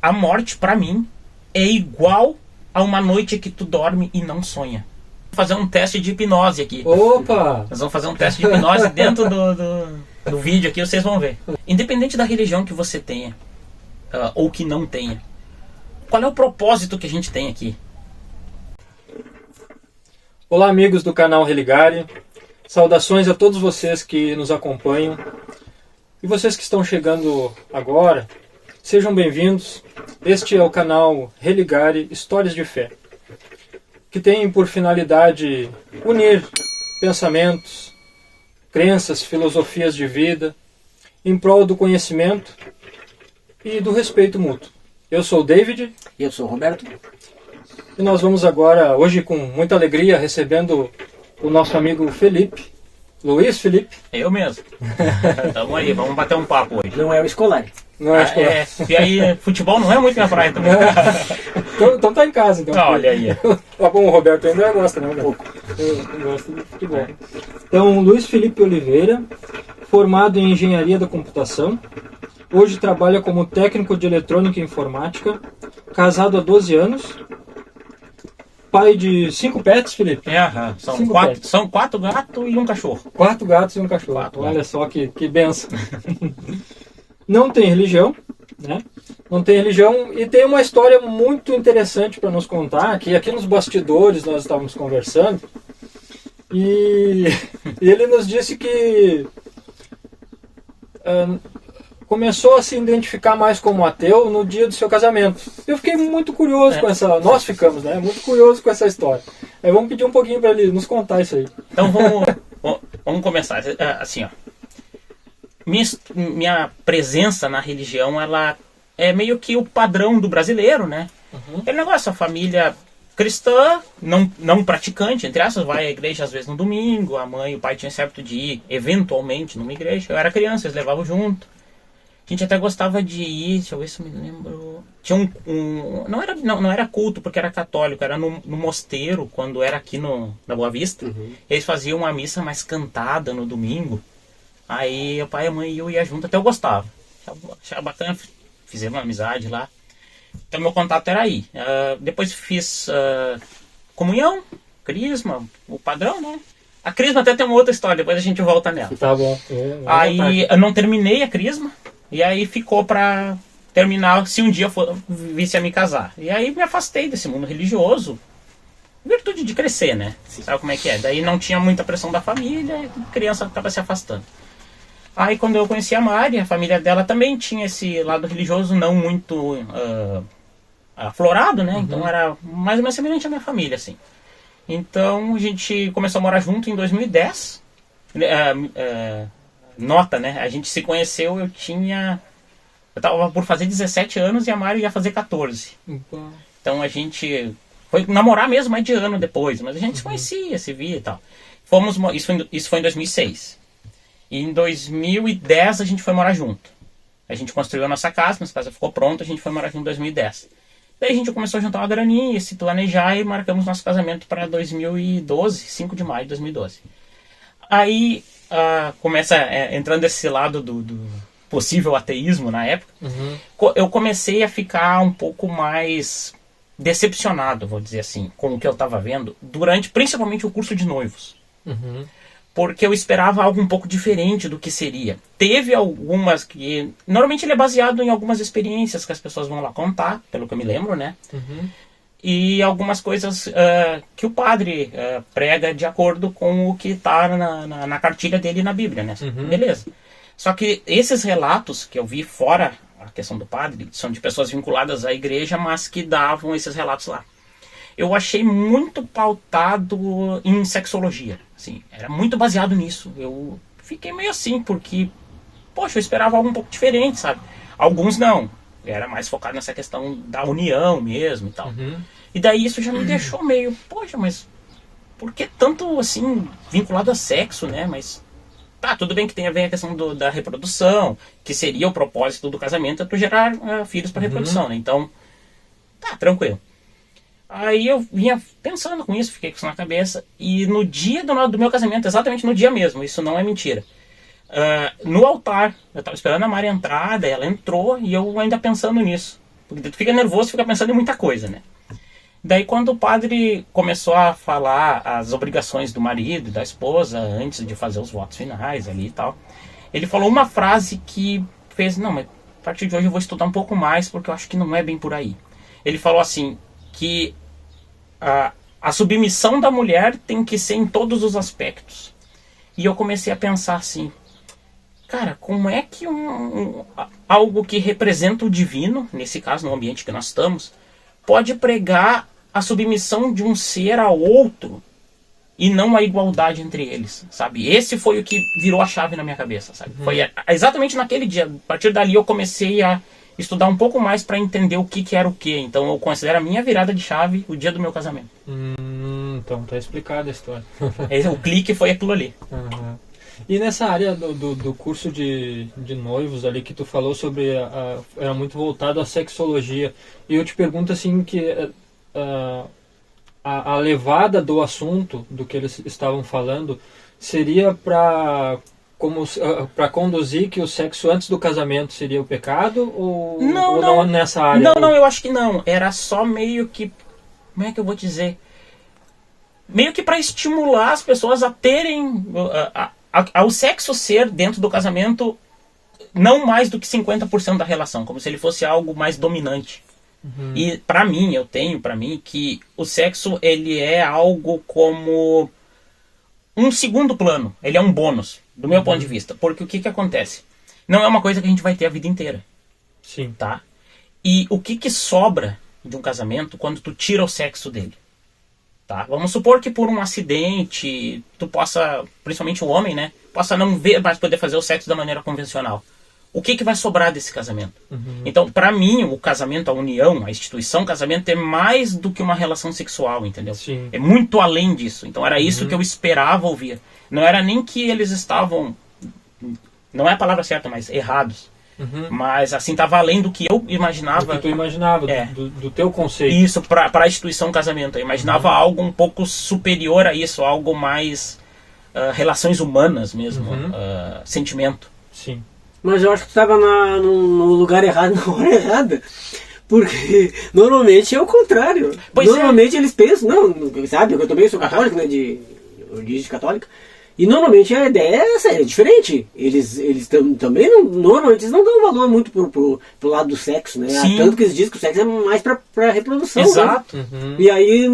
a morte, pra mim, é igual a uma noite que tu dorme e não sonha. Vou fazer um teste de hipnose aqui. Opa! Nós vamos fazer um teste de hipnose dentro do vídeo aqui, vocês vão ver. Independente da religião que você tenha, ou que não tenha, qual é o propósito que a gente tem aqui? Olá, amigos do canal Religare. Saudações a todos vocês que nos acompanham. E vocês que estão chegando agora, sejam bem-vindos. Este é o canal Religare Histórias de Fé, que tem por finalidade unir pensamentos, crenças, filosofias de vida, em prol do conhecimento e do respeito mútuo. Eu sou o David. E eu sou o Roberto. E nós vamos agora, hoje com muita alegria, recebendo o nosso amigo Felipe, Luiz Felipe. Eu mesmo. Tamo aí, vamos bater um papo hoje. Não é o escolar. Não é escolar. E aí, futebol não é muito minha praia também. Então tá em casa, então. Olha aí. Tá bom, o Roberto ainda gosta, né, Roberto? Eu gosto de futebol. Então, Luiz Felipe Oliveira, formado em Engenharia da Computação, hoje trabalha como técnico de eletrônica e informática, casado há 12 anos, pai de 5 pets, Felipe? São 4 gatos e um cachorro. 4 gatos e um cachorro. 4, olha só que benção. Não tem religião, né? Não tem religião e tem uma história muito interessante para nos contar, que aqui nos bastidores nós estávamos conversando e ele nos disse que começou a se identificar mais como ateu no dia do seu casamento. Eu fiquei muito curioso com essa... Nós ficamos, né? Muito curioso com essa história. Aí vamos pedir um pouquinho para ele nos contar isso aí. Então vamos começar. Assim, ó. Minha presença na religião, ela é meio que o padrão do brasileiro, né? Aquele negócio, a família cristã, não praticante, entre aspas, vai à igreja às vezes no domingo, a mãe e o pai tinham certo de ir, eventualmente, numa igreja. Eu era criança, eles levavam junto. A gente até gostava de ir, deixa eu ver se eu me lembro. Tinha não era culto porque era católico, era no mosteiro, quando era aqui na Boa Vista. Eles faziam uma missa mais cantada no domingo. Aí o pai e a mãe ia junto, até eu gostava. Achava bacana, fizemos uma amizade lá. Então meu contato era aí. Depois fiz comunhão, crisma, o padrão, né? A crisma até tem uma outra história, depois a gente volta nela. Tá bom. Aí eu não terminei a crisma. E aí ficou pra terminar se um dia visse a me casar. E aí me afastei desse mundo religioso. Virtude de crescer, né? Sim. Sabe como é que é? Daí não tinha muita pressão da família, a criança acaba se afastando. Aí quando eu conheci a Mari, a família dela também tinha esse lado religioso não muito aflorado, né? Então era mais ou menos semelhante à minha família, assim. Então a gente começou a morar junto em 2010. Nota, né? A gente se conheceu, eu tava por fazer 17 anos e a Mari ia fazer 14. Então a gente foi namorar mesmo mais de ano depois, mas a gente se conhecia, se via e tal. Isso foi em 2006. E em 2010 a gente foi morar junto. A gente construiu a nossa casa ficou pronta, a gente foi morar junto em 2010. Daí a gente começou a juntar uma graninha, se planejar e marcamos nosso casamento para 2012, 5 de maio de 2012. Aí começa entrando esse lado do possível ateísmo na época, eu comecei a ficar um pouco mais decepcionado, vou dizer assim, com o que eu estava vendo, durante principalmente o curso de noivos. Porque eu esperava algo um pouco diferente do que seria. Teve algumas que... Normalmente ele é baseado em algumas experiências que as pessoas vão lá contar, pelo que eu me lembro, né? E algumas coisas que o padre prega de acordo com o que está na cartilha dele na Bíblia, né? Beleza. Só que esses relatos que eu vi fora a questão do padre, são de pessoas vinculadas à igreja, mas que davam esses relatos lá. Eu achei muito pautado em sexologia, assim, era muito baseado nisso. Eu fiquei meio assim, porque, poxa, eu esperava algo um pouco diferente, sabe? Alguns não. Era mais focado nessa questão da união mesmo e tal. E daí isso já me deixou meio, poxa, mas por que tanto, assim, vinculado a sexo, né? Mas, tá, tudo bem que tem a ver a questão da reprodução, que seria o propósito do casamento, é tu gerar filhos para reprodução, né? Então, tá, tranquilo. Aí eu vinha pensando com isso, fiquei com isso na cabeça, e no dia do meu casamento, exatamente no dia mesmo, isso não é mentira, no altar, eu estava esperando a Mari entrar, daí ela entrou, e eu ainda pensando nisso. Porque tu fica nervoso, fica pensando em muita coisa, né? Daí quando o padre começou a falar as obrigações do marido e da esposa, antes de fazer os votos finais ali e tal, ele falou uma frase que fez, não, mas a partir de hoje eu vou estudar um pouco mais, porque eu acho que não é bem por aí. Ele falou assim, que a submissão da mulher tem que ser em todos os aspectos. E eu comecei a pensar assim, cara, como é que algo que representa o divino, nesse caso no ambiente que nós estamos, pode pregar a submissão de um ser a outro e não a igualdade entre eles, sabe? Esse foi o que virou a chave na minha cabeça, sabe? Foi exatamente naquele dia. A partir dali eu comecei a estudar um pouco mais para entender o que era o que. Então eu considero a minha virada de chave o dia do meu casamento. Então tá explicada a história. O clique foi aquilo ali. Uhum. E nessa área do curso de noivos ali que tu falou sobre, era muito voltado à sexologia, e eu te pergunto assim, que a levada do assunto, do que eles estavam falando, seria para conduzir que o sexo antes do casamento seria o pecado, ou não nessa área? Não, eu acho que não. Era só meio que, como é que eu vou dizer? Meio que para estimular as pessoas a terem... ao sexo ser dentro do casamento não mais do que 50% da relação, como se ele fosse algo mais dominante. E pra mim, eu tenho pra mim que o sexo, ele é algo como um segundo plano, ele é um bônus, do meu ponto de vista, porque o que acontece? Não é uma coisa que a gente vai ter a vida inteira. Sim. Tá? E o que sobra de um casamento quando tu tira o sexo dele? Tá? Vamos supor que por um acidente tu possa, principalmente o homem, né, possa não mais poder fazer o sexo da maneira convencional. O que vai sobrar desse casamento? Então, pra mim, o casamento, a união, a instituição casamento é mais do que uma relação sexual, entendeu? Sim. É muito além disso. Então era isso que eu esperava ouvir. Não era nem que eles estavam, não é a palavra certa, mas errados. Mas assim, estava além do que eu imaginava. Do que tu imaginava, do teu conceito. Isso, para a instituição casamento. Eu imaginava algo um pouco superior a isso, algo mais relações humanas mesmo, sentimento. Sim. Mas eu acho que tu estava no lugar errado, na hora errada. Porque normalmente é o contrário. Normalmente eles pensam, não, sabe, eu também sou católico, né, de origem católica. E normalmente a ideia é essa, é diferente. Eles também normalmente eles não dão valor muito pro lado do sexo, né? Tanto que eles dizem que o sexo é mais pra reprodução. Exato. Né? E aí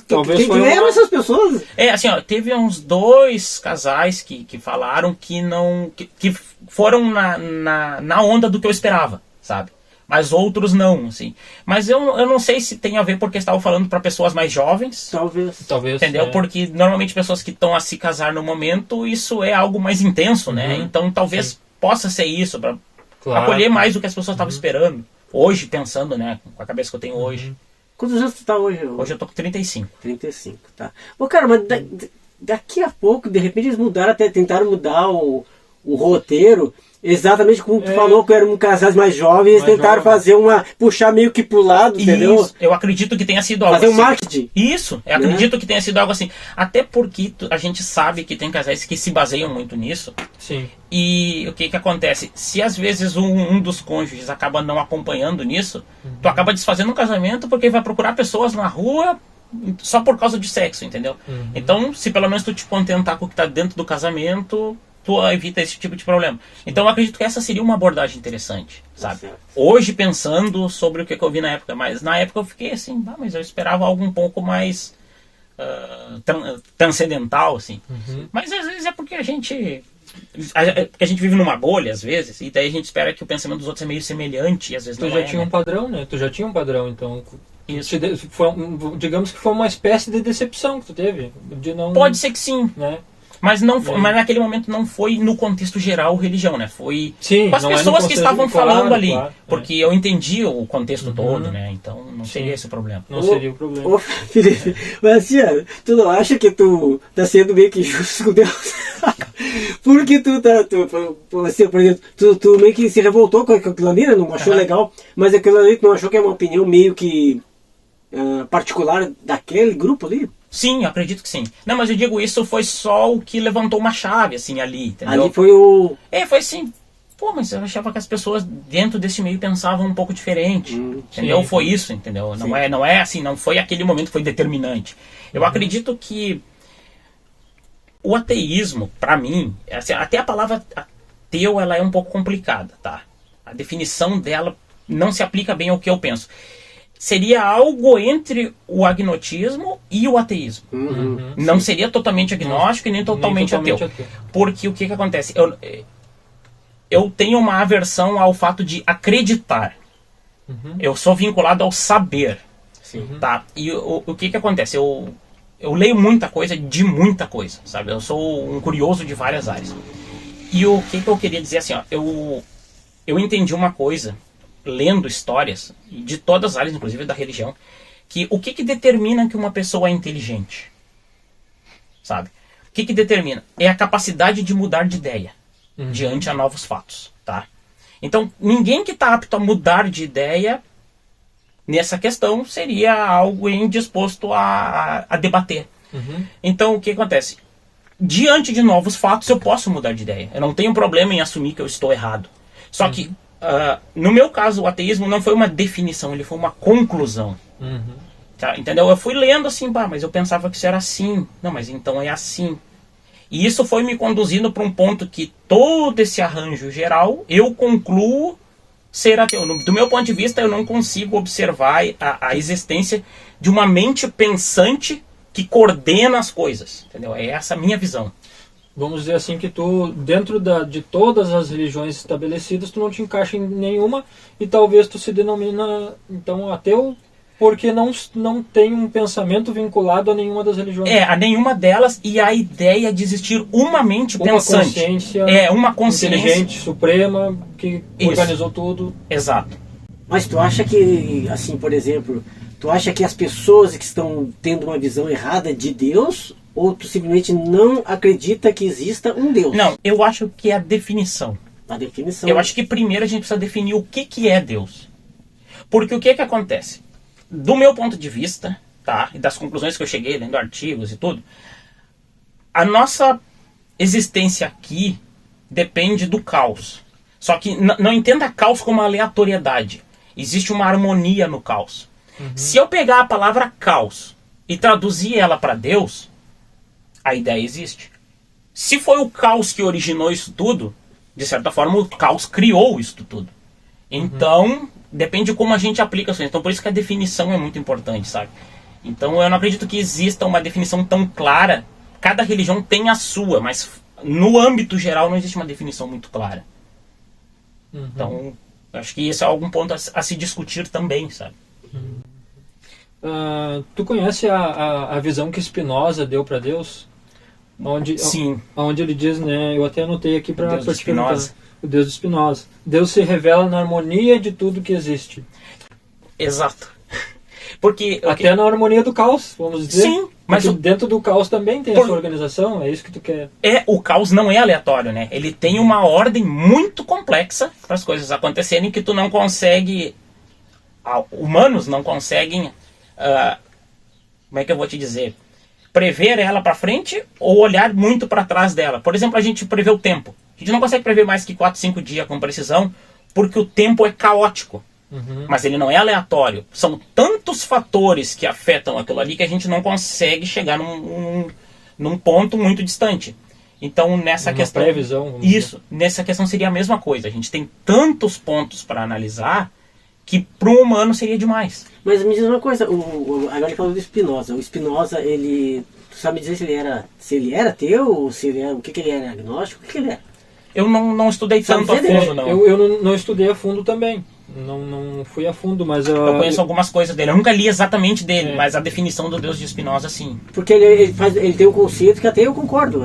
talvez quem eram essas pessoas? Assim, ó, teve uns 2 casais que falaram que foram na onda do que eu esperava, sabe? Mas outros não, assim. Mas eu não sei se tem a ver porque estavam falando para pessoas mais jovens. Talvez. Entendeu? Porque normalmente pessoas que estão a se casar no momento, isso é algo mais intenso, né? Então talvez possa ser isso, para acolher mais do que as pessoas estavam esperando. Hoje, pensando, né? Com a cabeça que eu tenho hoje. Quantos anos tu tá hoje? Hoje eu tô com 35. 35, tá. Ô, cara, mas daqui a pouco, de repente, eles tentaram mudar o roteiro. Exatamente como tu falou, que eram casais mais jovens, eles tentaram fazer puxar meio que pro lado, entendeu? Isso, eu acredito que tenha sido algo assim. Fazer um marketing. Isso, eu acredito que tenha sido algo assim. Até porque a gente sabe que tem casais que se baseiam muito nisso. Sim. E o que acontece? Se às vezes um dos cônjuges acaba não acompanhando nisso, tu acaba desfazendo um casamento porque vai procurar pessoas na rua só por causa de sexo, entendeu? Então, se pelo menos tu te contentar com o que tá dentro do casamento, tu evita esse tipo de problema. Então eu acredito que essa seria uma abordagem interessante, sabe? Hoje pensando sobre o que eu vi na época, mas na época eu fiquei assim, mas eu esperava algo um pouco mais transcendental, assim. Mas às vezes é porque a gente vive numa bolha, às vezes, e daí a gente espera que o pensamento dos outros é meio semelhante, e às vezes tu não já tinha um padrão, né? Tu já tinha um padrão, então... Isso. Digamos que foi uma espécie de decepção que tu teve. De não... Pode ser que sim. Né? Mas naquele momento não foi no contexto geral religião, né? Foi com as não pessoas que estavam falando ali. Claro, porque eu entendi o contexto todo, né? Então não seria esse o problema. Não seria o problema. Ô, Felipe, mas assim, tu não acha que tu tá sendo meio que justo com Deus? Porque por exemplo, tu meio que se revoltou com aquilo ali, né? Não achou legal, mas aquilo ali tu não achou que é uma opinião meio que particular daquele grupo ali? Sim, eu acredito que sim. Não, mas eu digo, isso foi só o que levantou uma chave, assim, ali, entendeu? Ali foi o... foi assim, Pô, mas eu achava que as pessoas dentro desse meio pensavam um pouco diferente. Entendeu? Sim. Foi isso, entendeu? Não é assim, não foi aquele momento que foi determinante. Eu acredito que o ateísmo, para mim, assim, até a palavra ateu, ela é um pouco complicada, tá? A definição dela não se aplica bem ao que eu penso. Seria algo entre o agnotismo e o ateísmo. Não seria totalmente agnóstico e nem totalmente ateu. Porque o que acontece? Eu tenho uma aversão ao fato de acreditar. Eu sou vinculado ao saber. Tá? E o que acontece? Eu leio muita coisa de muita coisa, sabe? Eu sou um curioso de várias áreas. E o que eu queria dizer assim, ó, eu entendi uma coisa, lendo histórias, de todas as áreas, inclusive da religião, que o que determina que uma pessoa é inteligente? Sabe? O que determina? É a capacidade de mudar de ideia diante a novos fatos, tá? Então, ninguém que está apto a mudar de ideia nessa questão seria algo indisposto a debater. Então, o que acontece? Diante de novos fatos, eu posso mudar de ideia. Eu não tenho problema em assumir que eu estou errado. Só que, no meu caso, o ateísmo não foi uma definição, ele foi uma conclusão. Tá? Entendeu? Eu fui lendo assim, mas eu pensava que isso era assim. Não, mas então é assim. E isso foi me conduzindo para um ponto que todo esse arranjo geral, eu concluo ser ateu. Do meu ponto de vista, eu não consigo observar a existência de uma mente pensante que coordena as coisas. Entendeu? É essa a minha visão. Vamos dizer assim que tu, dentro de todas as religiões estabelecidas, tu não te encaixa em nenhuma e talvez tu se denomina, então, ateu porque não tem um pensamento vinculado a nenhuma das religiões. A nenhuma delas, e a ideia de existir uma mente pensante. Uma consciência inteligente, suprema, que organizou tudo. Exato. Mas tu acha que, assim, por exemplo, tu acha que as pessoas que estão tendo uma visão errada de Deus, ou tu simplesmente não acredita que exista um Deus? Não, eu acho que é a definição. A definição. Eu acho que primeiro a gente precisa definir o que é Deus. Porque o que acontece? Do meu ponto de vista, tá, e das conclusões que eu cheguei lendo artigos e tudo, a nossa existência aqui depende do caos. Só que não entenda caos como aleatoriedade. Existe uma harmonia no caos. Se eu pegar a palavra caos e traduzir ela para Deus, a ideia existe. Se foi o caos que originou isso tudo, de certa forma o caos criou isso tudo. Então, depende de como a gente aplica isso. Então, por isso que a definição é muito importante, sabe? Então, eu não acredito que exista uma definição tão clara. Cada religião tem a sua, mas no âmbito geral não existe uma definição muito clara. Então, acho que esse é algum ponto a se discutir também, sabe? Tu conhece a visão que Spinoza deu para Deus? Sim. Onde ele diz, né? Eu até anotei aqui para te perguntar. O Deus de Spinoza. Deus se revela na harmonia de tudo que existe. Exato. Porque até na harmonia do caos, vamos dizer. Sim, mas dentro do caos também tem a sua organização, é isso que tu quer. O caos não é aleatório, né? Ele tem uma ordem muito complexa para as coisas acontecerem que tu não consegue... Humanos não conseguem... como é que eu vou te dizer? Prever ela para frente ou olhar muito para trás dela. Por exemplo, a gente prevê o tempo. A gente não consegue prever mais que 4, 5 dias com precisão porque o tempo é caótico. Mas ele não é aleatório. São tantos fatores que afetam aquilo ali que a gente não consegue chegar num ponto muito distante. Então, nessa questão... previsão. Nessa questão seria a mesma coisa. A gente tem tantos pontos para analisar que para um humano seria demais. Mas me diz uma coisa, agora ele falou do Spinoza. O Spinoza, ele... Tu sabe dizer se ele era ateu, ou se ele era, o que ele era, agnóstico? O que ele era? Eu não estudei tanto a fundo, não. Eu não estudei a fundo também. Não fui a fundo, mas... Eu conheço algumas coisas dele. Eu nunca li exatamente dele, mas a definição do Deus de Spinoza, sim. Porque ele tem um conceito que até eu concordo,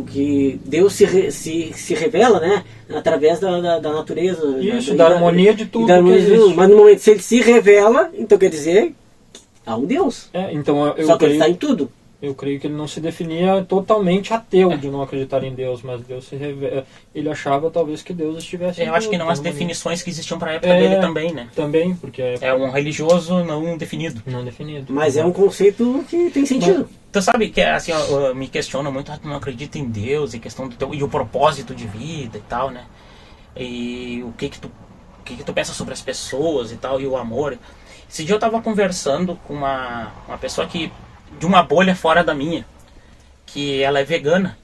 que Deus se revela, né, através da natureza. Isso, da harmonia de tudo que existe. Mas no momento, se ele se revela, então quer dizer que há um Deus. Então Só que ele está em tudo. Eu creio que ele não se definia totalmente ateu de não acreditar em Deus, mas Deus se revela. Ele achava talvez que Deus estivesse Eu acho que não as definições que existiam para a época dele também, né? Também, porque é um religioso não definido. Não definido. Mas é um conceito que tem sentido. Tu sabe que assim, me questionam muito, tu não acredita em Deus e questão do e o propósito de vida e tal, né? e o que tu pensa sobre as pessoas e tal, e o amor. Esse dia eu tava conversando com uma pessoa que, de uma bolha fora da minha, que ela é vegana,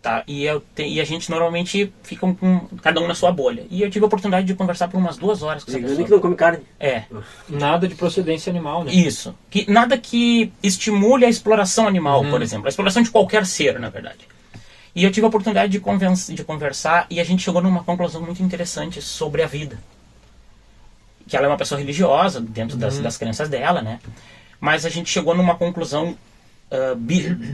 tá? E a gente normalmente fica com cada um na sua bolha. E eu tive a oportunidade de conversar por umas 2 horas com essa pessoa. Que não come carne. Nada de procedência animal, né? Isso. Nada que estimule a exploração animal, por exemplo. A exploração de qualquer ser, na verdade. E eu tive a oportunidade de conversar e a gente chegou numa conclusão muito interessante sobre a vida. Que ela é uma pessoa religiosa, dentro das crenças dela, né? Mas a gente chegou numa conclusão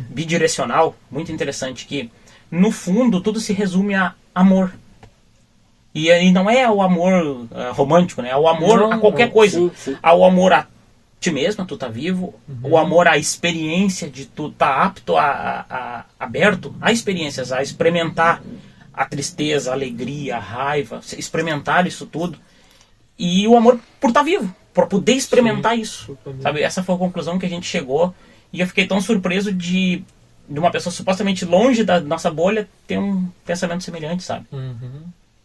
bidirecional, muito interessante, que no fundo tudo se resume a amor. E aí não é o amor romântico, né? É o amor a qualquer coisa. Sim. Ao amor a ti mesmo, tu tá vivo, o amor à experiência de tu tá apto aberto a experiências, a experimentar a tristeza, a alegria, a raiva, experimentar isso tudo. E o amor por estar vivo, por poder experimentar isso. Sabe? Essa foi a conclusão que a gente chegou. E eu fiquei tão surpreso de uma pessoa supostamente longe da nossa bolha ter um pensamento semelhante, sabe?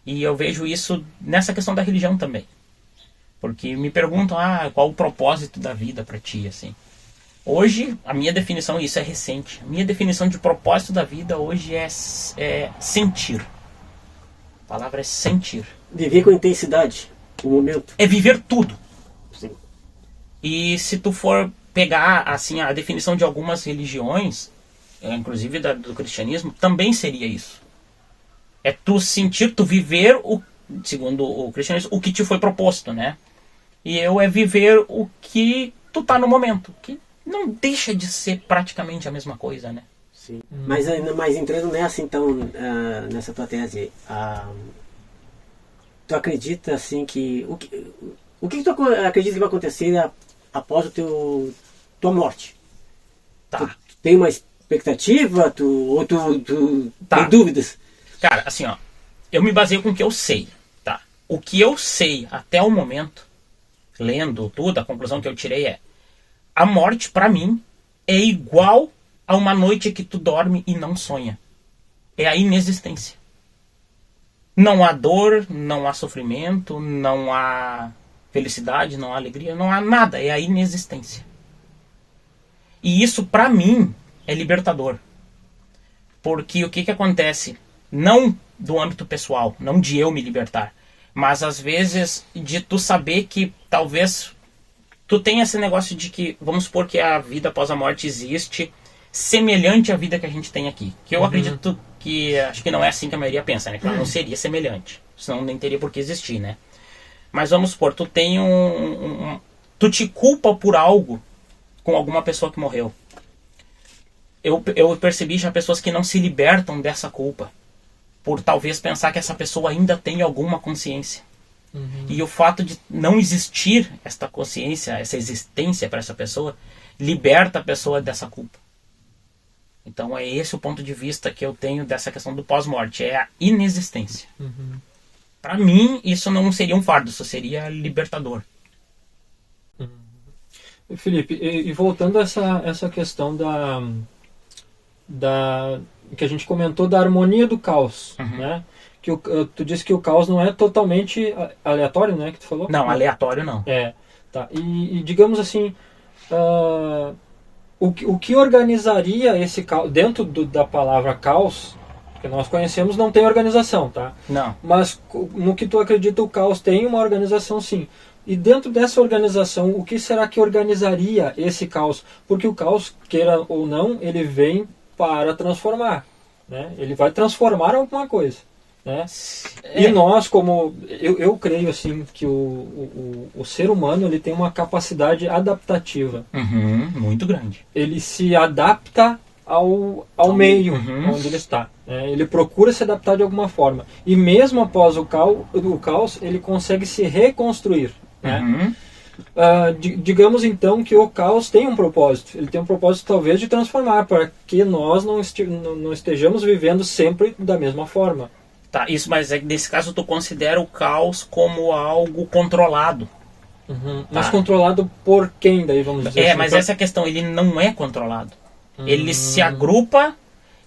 E eu vejo isso nessa questão da religião também. Porque me perguntam, qual o propósito da vida para ti, assim. Hoje, a minha definição, isso é recente, a minha definição de propósito da vida hoje é sentir. A palavra é sentir. Viver com intensidade o momento. É viver tudo. Sim. E se tu for pegar assim a definição de algumas religiões, inclusive do cristianismo, também seria isso. É tu sentir, tu viver, segundo o cristianismo, o que te foi proposto, né? E é viver o que tu tá no momento, que não deixa de ser praticamente a mesma coisa, né? Sim. Mas entrando nessa, então, nessa tua tese, tu acredita assim que o que tu acredita que vai acontecer após tua morte? Tá. Tu tem uma expectativa, ou tu tem dúvidas? Cara, assim, ó, eu me baseio com o que eu sei, tá? O que eu sei até o momento, lendo tudo, a conclusão que eu tirei é: a morte pra mim é igual a uma noite que tu dorme e não sonha. É a inexistência. Não há dor, não há sofrimento, não há felicidade, não há alegria, não há nada. É a inexistência. E isso, pra mim, é libertador. Porque o que acontece? Não do âmbito pessoal, não de eu me libertar, mas às vezes de tu saber que talvez tu tenha esse negócio de que, vamos supor que a vida após a morte existe semelhante à vida que a gente tem aqui. Que eu acredito que, acho que não é assim que a maioria pensa, né? Claro, não seria semelhante, senão nem teria por que existir, né? Mas vamos supor, tu tem tu te culpa por algo com alguma pessoa que morreu. Eu percebi já pessoas que não se libertam dessa culpa, por talvez pensar que essa pessoa ainda tem alguma consciência. E o fato de não existir esta consciência, essa existência para essa pessoa, liberta a pessoa dessa culpa. Então é esse o ponto de vista que eu tenho dessa questão do pós-morte, é a inexistência. Para mim, isso não seria um fardo, isso seria libertador. Felipe, e voltando a essa questão que a gente comentou da harmonia do caos, né? Que tu disse que o caos não é totalmente aleatório, né? Que tu falou? Não, aleatório não. Tá. E digamos assim, o que organizaria esse caos dentro da palavra caos? Que nós conhecemos, não tem organização, tá? Não. Mas no que tu acredita, o caos tem uma organização, sim. E dentro dessa organização, o que será que organizaria esse caos? Porque o caos, queira ou não, ele vem para transformar, né? Ele vai transformar alguma coisa, né? E nós, como eu creio assim que o ser humano, ele tem uma capacidade adaptativa, muito grande. Ele se adapta ao meio onde ele está, né? Ele procura se adaptar de alguma forma, e mesmo após o caos ele consegue se reconstruir, né? Digamos então que o caos tem um propósito. Ele tem um propósito talvez de transformar, para que nós não estejamos vivendo sempre da mesma forma. Tá, isso, mas nesse caso tu considera o caos como algo controlado. Mas controlado por quem daí, vamos dizer assim? Mas essa é a questão, ele não é controlado. Ele se agrupa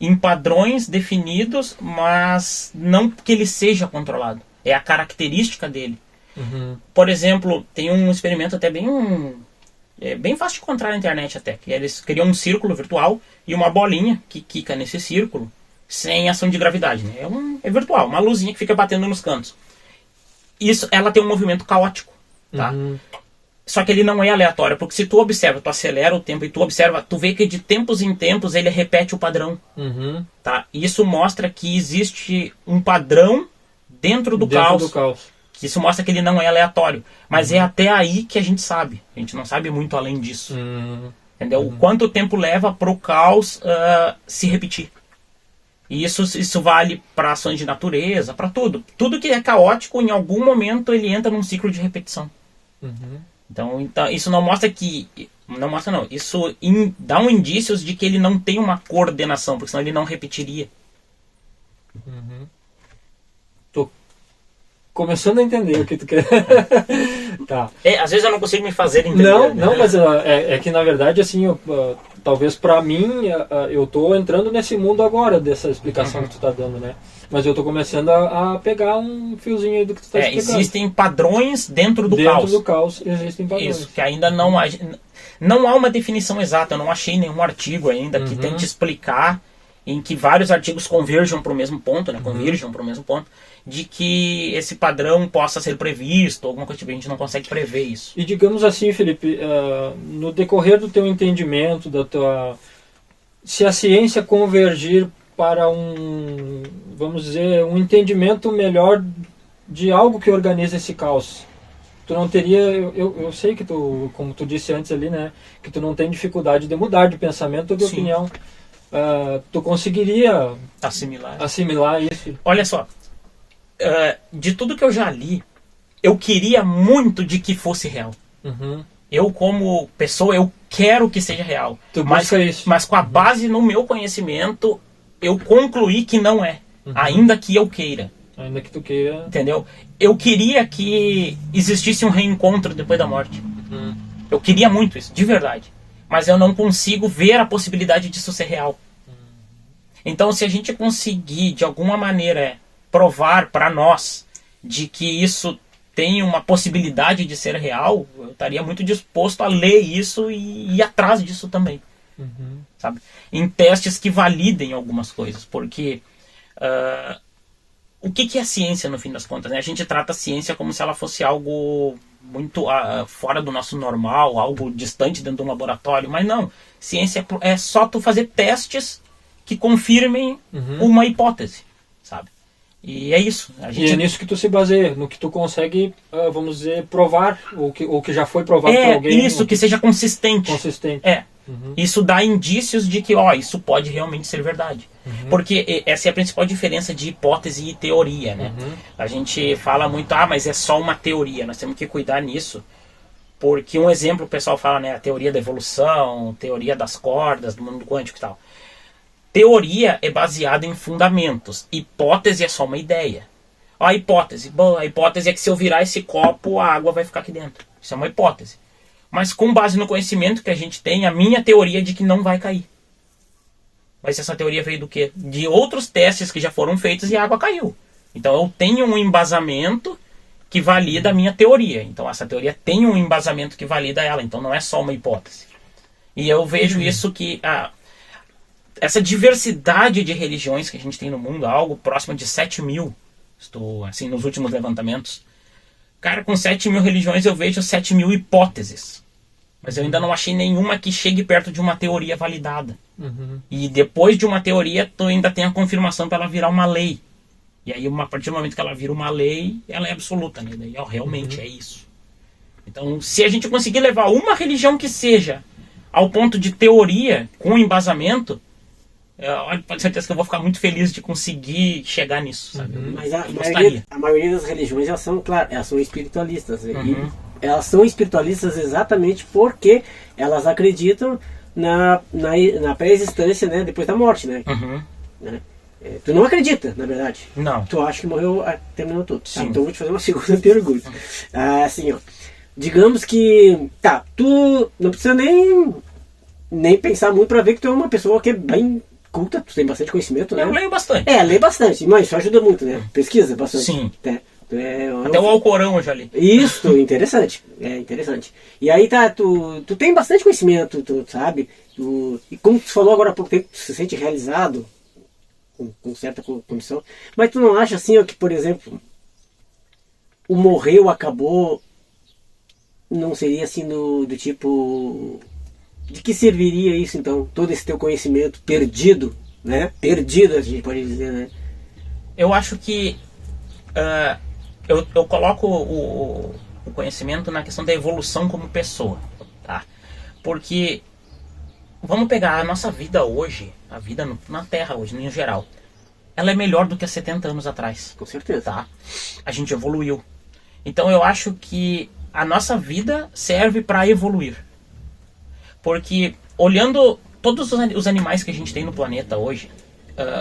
em padrões definidos, mas não que ele seja controlado. É a característica dele. Por exemplo, tem um experimento até bem fácil de encontrar na internet até, que eles criam um círculo virtual e uma bolinha que quica nesse círculo sem ação de gravidade, né? É virtual, uma luzinha que fica batendo nos cantos. Isso, ela tem um movimento caótico, tá? Só que ele não é aleatório, porque se tu observa, tu acelera o tempo e tu observa, tu vê que de tempos em tempos ele repete o padrão, tá? E isso mostra que existe um padrão dentro do caos. Que isso mostra que ele não é aleatório. Mas é até aí que a gente sabe. A gente não sabe muito além disso. Entendeu? O quanto tempo leva pro caos se repetir. E isso vale para ações de natureza, para tudo. Tudo que é caótico, em algum momento ele entra num ciclo de repetição. Então isso não mostra que... Não mostra não. Isso dá indícios de que ele não tem uma coordenação, porque senão ele não repetiria. Tô começando a entender o que tu quer. Tá. Às vezes eu não consigo me fazer entender. Não, mas é que na verdade, assim, talvez pra mim, eu tô entrando nesse mundo agora, dessa explicação que tu tá dando, né? Mas eu tô começando a pegar um fiozinho aí do que tu tá explicando. Existem padrões dentro do caos. Dentro do caos existem padrões. Isso, que ainda não há uma definição exata, eu não achei nenhum artigo ainda que tente explicar, em que vários artigos converjam para o mesmo ponto, né? Converjam para o mesmo ponto, de que esse padrão possa ser previsto, alguma coisa tipo, a gente não consegue prever isso. E digamos assim, Felipe, no decorrer do teu entendimento, se a ciência convergir para vamos dizer, um entendimento melhor de algo que organiza esse caos, tu não teria, eu sei que tu, como tu disse antes ali, né, que tu não tem dificuldade de mudar de pensamento ou de opinião. Tu conseguiria assimilar isso? Olha só, de tudo que eu já li, eu queria muito de que fosse real. Eu, como pessoa, eu quero que seja real. Mas com a base no meu conhecimento, eu concluí que não é. Ainda que eu queira. Ainda que tu queira. Entendeu? Eu queria que existisse um reencontro depois da morte. Eu queria muito isso, de verdade. Mas eu não consigo ver a possibilidade disso ser real. Então, se a gente conseguir, de alguma maneira, provar para nós de que isso tem uma possibilidade de ser real, eu estaria muito disposto a ler isso e ir atrás disso também. Sabe? Em testes que validem algumas coisas. Porque o que é a ciência, no fim das contas? Né? A gente trata a ciência como se ela fosse algo muito fora do nosso normal, algo distante dentro de um laboratório. Mas não. Ciência é só tu fazer testes que confirmem uma hipótese, sabe? E é isso. E é nisso que tu se baseia, no que tu consegue, vamos dizer, provar, ou que já foi provado por alguém. Isso, que seja consistente. Consistente. Isso dá indícios de que, isso pode realmente ser verdade. Porque essa é a principal diferença de hipótese e teoria, né? A gente fala muito, mas é só uma teoria, nós temos que cuidar nisso. Porque um exemplo, o pessoal fala, né, a teoria da evolução, teoria das cordas, do mundo quântico e tal. Teoria é baseada em fundamentos. Hipótese é só uma ideia. A hipótese é que se eu virar esse copo, a água vai ficar aqui dentro. Isso é uma hipótese. Mas com base no conhecimento que a gente tem, a minha teoria é de que não vai cair. Mas essa teoria veio do quê? De outros testes que já foram feitos e a água caiu. Então eu tenho um embasamento que valida a minha teoria. Então essa teoria tem um embasamento que valida ela. Então não é só uma hipótese. E eu vejo isso que... essa diversidade de religiões que a gente tem no mundo, algo próximo de 7.000, estou assim nos últimos levantamentos. Cara, com 7.000 religiões eu vejo 7.000 hipóteses. Mas eu ainda não achei nenhuma que chegue perto de uma teoria validada. E depois de uma teoria, tu ainda tem a confirmação para ela virar uma lei. E aí, a partir do momento que ela vira uma lei, ela é absoluta, né? Daí, realmente é isso. Então, se a gente conseguir levar uma religião que seja ao ponto de teoria, com embasamento, pode ter certeza que eu vou ficar muito feliz de conseguir chegar nisso, sabe? Mas a maioria das religiões, elas são espiritualistas. E elas são espiritualistas exatamente porque elas acreditam na pré-existência, né, depois da morte, né? Né? Tu não acredita, na verdade. Não. Tu acha que morreu, terminou tudo. Sim. Então eu vou te fazer uma segunda pergunta. Assim, digamos que... tu não precisa nem pensar muito para ver que tu é uma pessoa que é bem culta, tu tem bastante conhecimento, né? Eu leio bastante. Leio bastante, mas isso ajuda muito, né? Pesquisa bastante. Sim. Né? Até o Alcorão eu já li. Isso, interessante. Interessante. E aí tu tem bastante conhecimento, tu sabe? E como tu falou agora há pouco tempo, tu se sente realizado com certa condição. Mas tu não acha assim, ó, que, por exemplo, o morreu, acabou, não seria assim do tipo... De que serviria isso então? Todo esse teu conhecimento perdido, né? Perdido, a gente pode dizer, né? Eu acho que eu coloco o conhecimento na questão da evolução como pessoa, tá? Porque vamos pegar a nossa vida hoje, a vida na Terra hoje, em geral, ela é melhor do que há 70 anos atrás. Com certeza. Tá? A gente evoluiu. Então eu acho que a nossa vida serve para evoluir. Porque olhando todos os animais que a gente tem no planeta hoje,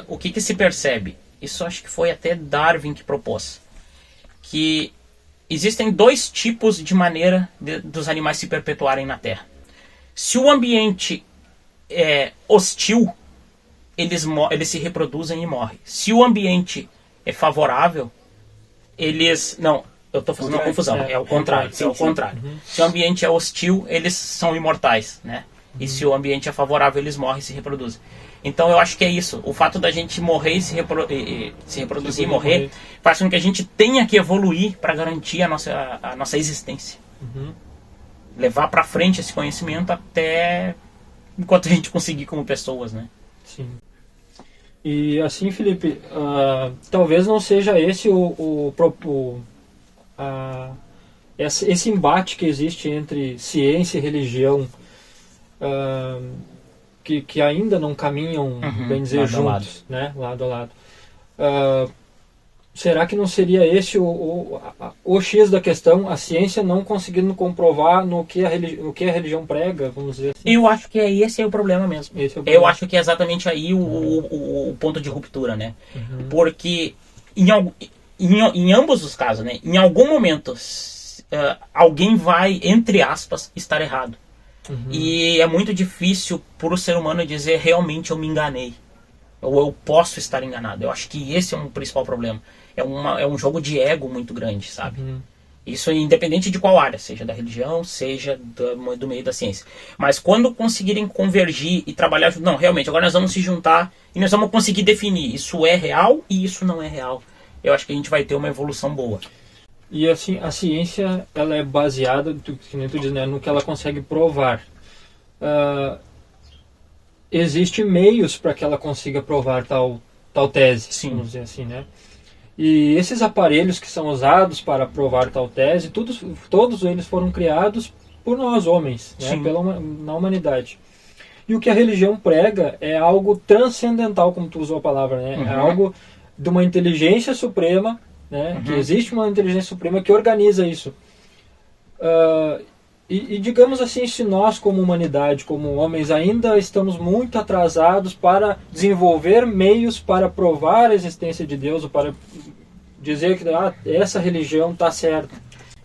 o que se percebe? Isso acho que foi até Darwin que propôs. Que existem dois tipos de maneira dos animais se perpetuarem na Terra. Se o ambiente é hostil, eles se reproduzem e morrem. Se o ambiente é favorável, eles... Não, eu estou fazendo uma confusão. É o contrário. Sim, é o contrário. Uhum. Se o ambiente é hostil, eles são imortais, né? E se o ambiente é favorável, eles morrem e se reproduzem. Então eu acho que é isso. O fato da gente morrer e se reproduzir e morrer faz com que a gente tenha que evoluir para garantir a nossa existência. Uhum. Levar para frente esse conhecimento até enquanto a gente conseguir como pessoas, né? Sim. E assim, Felipe, talvez não seja esse esse embate que existe entre ciência e religião, que ainda não caminham, bem dizer, lado juntos, né? Lado a lado. Será que não seria esse o X da questão, a ciência não conseguindo comprovar no que a religião prega, vamos dizer assim? Eu acho que esse é o problema mesmo. Esse é o problema. Eu acho que é exatamente aí o ponto de ruptura, né? Uhum. Porque em ambos os casos, né? Em algum momento, alguém vai, entre aspas, estar errado. Uhum. E é muito difícil para o ser humano dizer realmente eu me enganei. Ou eu posso estar enganado. Eu acho que esse é um principal problema. É um jogo de ego muito grande, sabe? Uhum. Isso independente de qual área, seja da religião, seja do meio da ciência. Mas quando conseguirem convergir e trabalhar junto, não, realmente, agora nós vamos se juntar e nós vamos conseguir definir isso é real e isso não é real. Eu acho que a gente vai ter uma evolução boa. E assim, a ciência, ela é baseada, que nem tu diz, né, no que ela consegue provar. Existem meios para que ela consiga provar tal tese, Sim. Vamos dizer assim, né? E esses aparelhos que são usados para provar tal tese, todos eles foram criados por nós, homens, né? Na humanidade. E o que a religião prega é algo transcendental, como tu usou a palavra, né? Uhum. É algo de uma inteligência suprema, né? Uhum. Que existe uma inteligência suprema que organiza isso. E digamos assim, se nós como humanidade, como homens, ainda estamos muito atrasados para desenvolver meios para provar a existência de Deus, ou para dizer que essa religião está certa.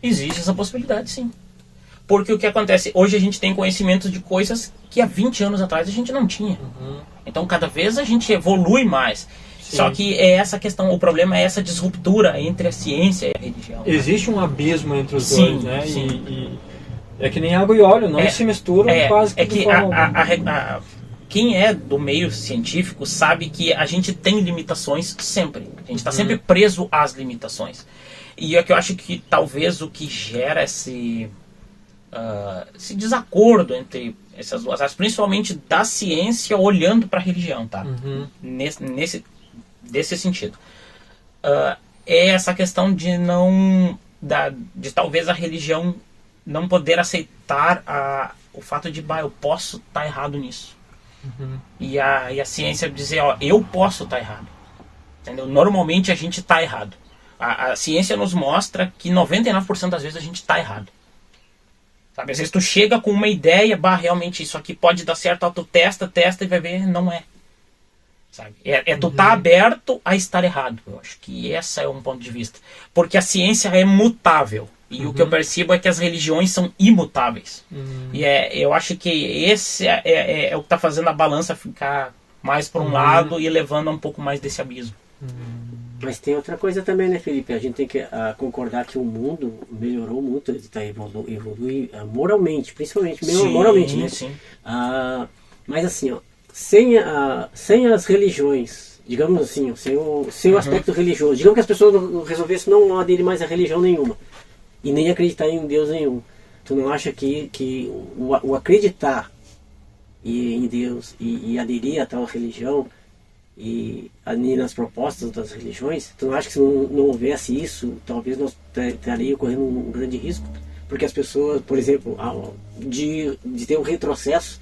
Existe essa possibilidade, sim. Porque o que acontece? Hoje a gente tem conhecimento de coisas que há 20 anos atrás a gente não tinha. Uhum. Então cada vez a gente evolui mais. Sim. Só que é essa questão, o problema é essa disruptura entre a ciência e a religião. Existe um abismo entre os Sim, dois, né? sim. E é que nem água e óleo, não se misturam quase que de forma alguma. Quem é do meio científico sabe que a gente tem limitações sempre. A gente está sempre preso às limitações. E é que eu acho que talvez o que gera esse desacordo entre essas duas áreas, principalmente da ciência olhando para a religião, tá? Desse sentido. É essa questão de de talvez a religião não poder aceitar o fato de, eu posso estar errado nisso. Uhum. E a ciência dizer, eu posso estar errado. Entendeu? Normalmente a gente está errado. A ciência nos mostra que 99% das vezes a gente está errado. Sabe? Às vezes tu chega com uma ideia, realmente isso aqui pode dar certo, tu testa e vai ver, não é. Sabe? Tu tá aberto a estar errado. Eu acho que esse é um ponto de vista. Porque a ciência é mutável. E o que eu percebo é que as religiões são imutáveis. E eu acho que esse é o que está fazendo a balança ficar mais para um lado e levando a um pouco mais desse abismo. Mas tem outra coisa também, né, Felipe? A gente tem que concordar que o mundo melhorou muito, ele está evoluindo moralmente, principalmente moralmente, né? Sim. Mas assim, ó, sem as religiões, digamos assim, sem o aspecto religioso, digamos que as pessoas resolvessem não aderir mais a religião nenhuma e nem acreditar em Deus nenhum. Tu não acha que o acreditar em Deus e aderir a tal religião e ali nas propostas das religiões, tu não acha que se não houvesse isso, talvez nós estaríamos correndo um grande risco? Porque as pessoas, por exemplo, de ter um retrocesso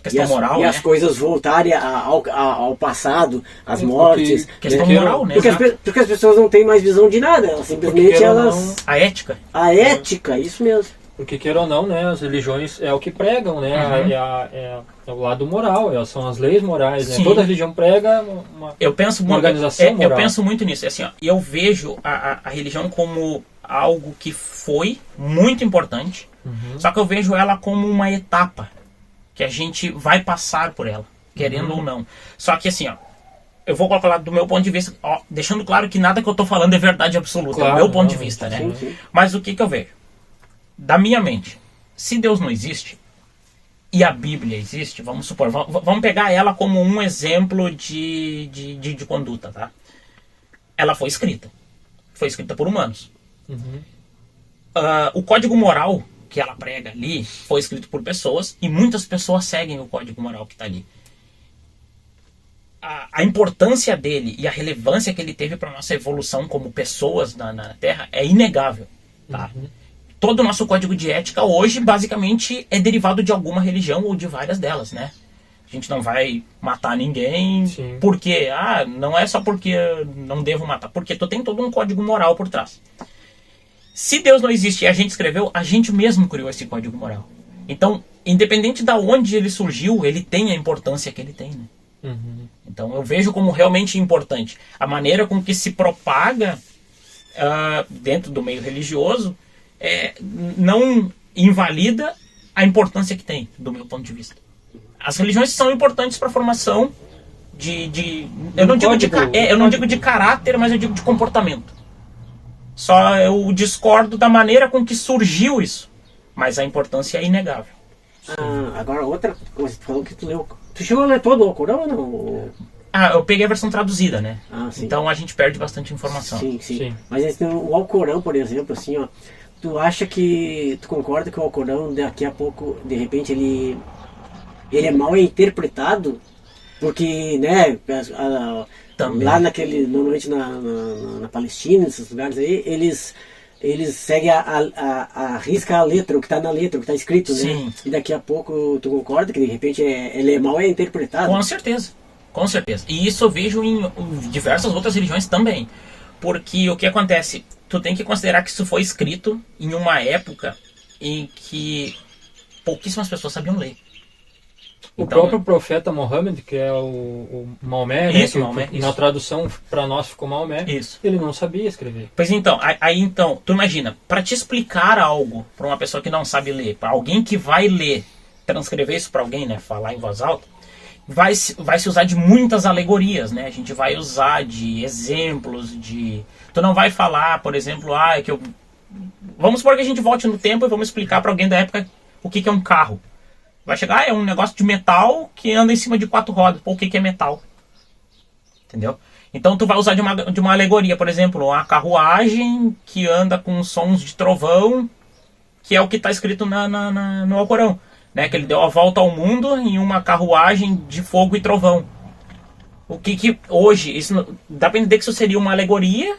questão moral, e as coisas voltarem ao passado, as mortes. Questão moral, né? Porque as pessoas não têm mais visão de nada, elas simplesmente A ética. A ética, isso mesmo. Porque, queira ou não, né, as religiões é o que pregam, né, é o lado moral, são as leis morais, né? Toda religião prega uma organização moral. Eu penso muito nisso, assim, ó, eu vejo a religião como algo que foi muito importante, só que eu vejo ela como uma etapa, que a gente vai passar por ela, querendo ou não. Só que assim, ó, eu vou colocar lá do meu ponto de vista, ó, deixando claro que nada que eu estou falando é verdade absoluta, claro, é o meu ponto de vista, né? Sim. Mas o que eu vejo? Da minha mente, se Deus não existe e a Bíblia existe, vamos supor, vamos pegar ela como um exemplo de conduta, tá? Ela foi escrita por humanos. O código moral que ela prega ali foi escrito por pessoas e muitas pessoas seguem o código moral que está ali. A importância dele e a relevância que ele teve para a nossa evolução como pessoas na Terra é inegável, tá? Todo o nosso código de ética hoje, basicamente, é derivado de alguma religião ou de várias delas, né? A gente não vai matar ninguém porque... não é só porque não devo matar, porque tu tem todo um código moral por trás. Se Deus não existe e a gente escreveu, a gente mesmo criou esse código moral. Então, independente de onde ele surgiu, ele tem a importância que ele tem, né? Então, eu vejo como realmente importante. A maneira com que se propaga dentro do meio religioso não invalida a importância que tem, do meu ponto de vista. As religiões são importantes para a formação eu não digo de caráter, mas eu digo de comportamento. Só eu discordo da maneira com que surgiu isso, mas a importância é inegável. Agora outra coisa, tu falou que tu leu. Tu chegou a ler todo o Alcorão ou não? Eu peguei a versão traduzida, né? Sim. Então a gente perde bastante informação. Sim. Mas o Alcorão, por exemplo, assim, ó, tu concorda que o Alcorão daqui a pouco, de repente, ele é mal interpretado? Porque, né, lá normalmente na Palestina, nesses lugares aí, eles seguem a risca a letra, o que está na letra, o que está escrito, né? E daqui a pouco tu concorda que de repente ele é mal interpretado? Com certeza. E isso eu vejo em diversas outras religiões também. Porque o que acontece? Tu tem que considerar que isso foi escrito em uma época em que pouquíssimas pessoas sabiam ler. O próprio profeta Mohammed, que é o Maomé, isso, né, Maomé, na tradução para nós ficou Maomé, ele não sabia escrever. Pois então, então, tu imagina, para te explicar algo para uma pessoa que não sabe ler, para alguém que vai ler, transcrever isso para alguém, né, falar em voz alta, vai se usar de muitas alegorias, né? A gente vai usar de exemplos, tu não vai falar, por exemplo, vamos supor que a gente volte no tempo e vamos explicar para alguém da época o que é um carro. Vai chegar, é um negócio de metal que anda em cima de 4 rodas. Pô, o que é metal? Entendeu? Então tu vai usar de uma alegoria, por exemplo, uma carruagem que anda com sons de trovão, que é o que está escrito no Alcorão. Né? Que ele deu a volta ao mundo em uma carruagem de fogo e trovão. O que hoje, isso dá para entender que isso seria uma alegoria.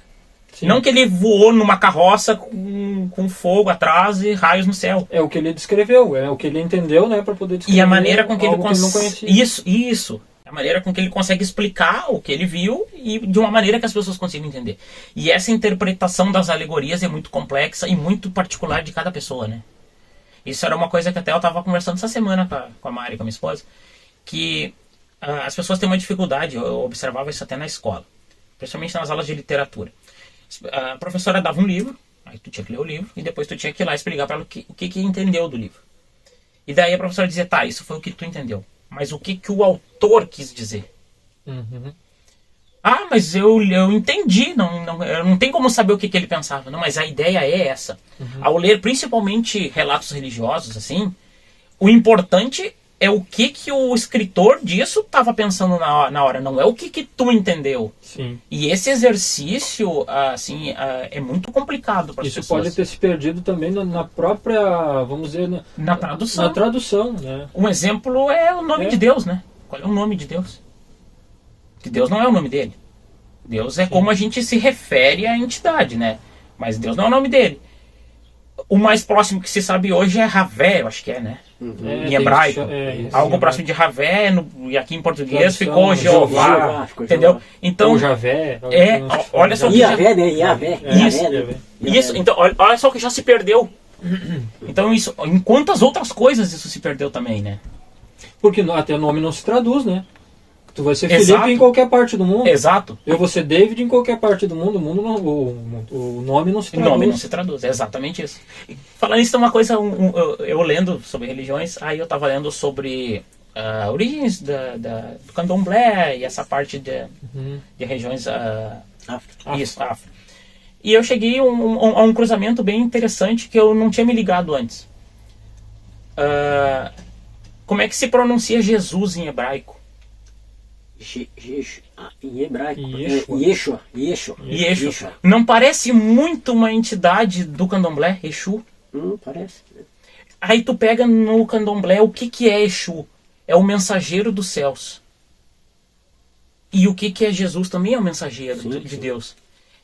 Sim. Não que ele voou numa carroça com fogo atrás e raios no céu. É o que ele descreveu, é o que ele entendeu, né, para poder descrever. E a maneira com que ele não conhecia. Isso. A maneira com que ele consegue explicar o que ele viu e de uma maneira que as pessoas consigam entender. E essa interpretação das alegorias é muito complexa e muito particular de cada pessoa, né? Isso era uma coisa que até eu estava conversando essa semana com a Mari, com a minha esposa, que as pessoas têm uma dificuldade, eu observava isso até na escola, principalmente nas aulas de literatura. A professora dava um livro, aí tu tinha que ler o livro, e depois tu tinha que ir lá explicar para ela o que entendeu do livro. E daí a professora dizia, isso foi o que tu entendeu. Mas o que o autor quis dizer? Ah, mas eu entendi, não tem como saber o que ele pensava. Não, mas a ideia é essa. Ao ler principalmente relatos religiosos, assim, o importante é o que o escritor disso estava pensando na hora, não é o que tu entendeu. Sim. E esse exercício, assim, é muito complicado para as pessoas. Isso pode ter se perdido também na própria, vamos dizer, na tradução. Na tradução, né? Um exemplo é o nome de Deus, né? Qual é o nome de Deus? Que Deus não é o nome dele. Deus é como a gente se refere à entidade, né? Mas Deus não é o nome dele. O mais próximo que se sabe hoje é Javé, eu acho que é, né? Em hebraico. Algo próximo de Javé, e aqui em português ficou Jeová, entendeu? Então, ou Javé. Olha só que Iavé, né? Iavé. Isso, então, olha só que já se perdeu. Então, isso, em quantas outras coisas isso se perdeu também, né? Porque até o nome não se traduz, né? Tu vai ser Felipe em qualquer parte do mundo. Exato. Eu vou ser David em qualquer parte do mundo. O nome não se traduz. O nome não se traduz, é exatamente isso. E, falando isso, tem uma coisa, eu lendo sobre religiões, aí eu estava lendo sobre origens do candomblé e essa parte de regiões... África. E eu cheguei a um cruzamento bem interessante que eu não tinha me ligado antes. Como é que se pronuncia Jesus em hebraico? Em hebraico. Yeshua. Não parece muito uma entidade do candomblé, Exu? Parece. Aí tu pega no candomblé, o que é Exu? É o mensageiro dos céus. E o que é Jesus também é o mensageiro de Deus.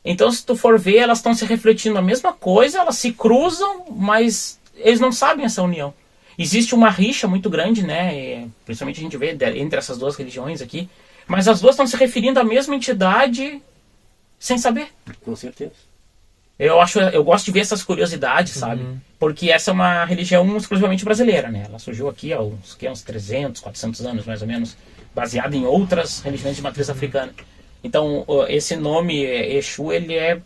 Então, se tu for ver, elas estão se refletindo a mesma coisa, elas se cruzam, mas eles não sabem essa união. Existe uma rixa muito grande, né? Principalmente a gente vê entre essas duas religiões aqui. Mas as duas estão se referindo à mesma entidade sem saber. Com certeza. Eu gosto de ver essas curiosidades, sabe? Porque essa é uma religião exclusivamente brasileira, né? Ela surgiu aqui há uns 300, 400 anos, mais ou menos, baseada em outras religiões de matriz africana. Então, esse nome, Exu, ele é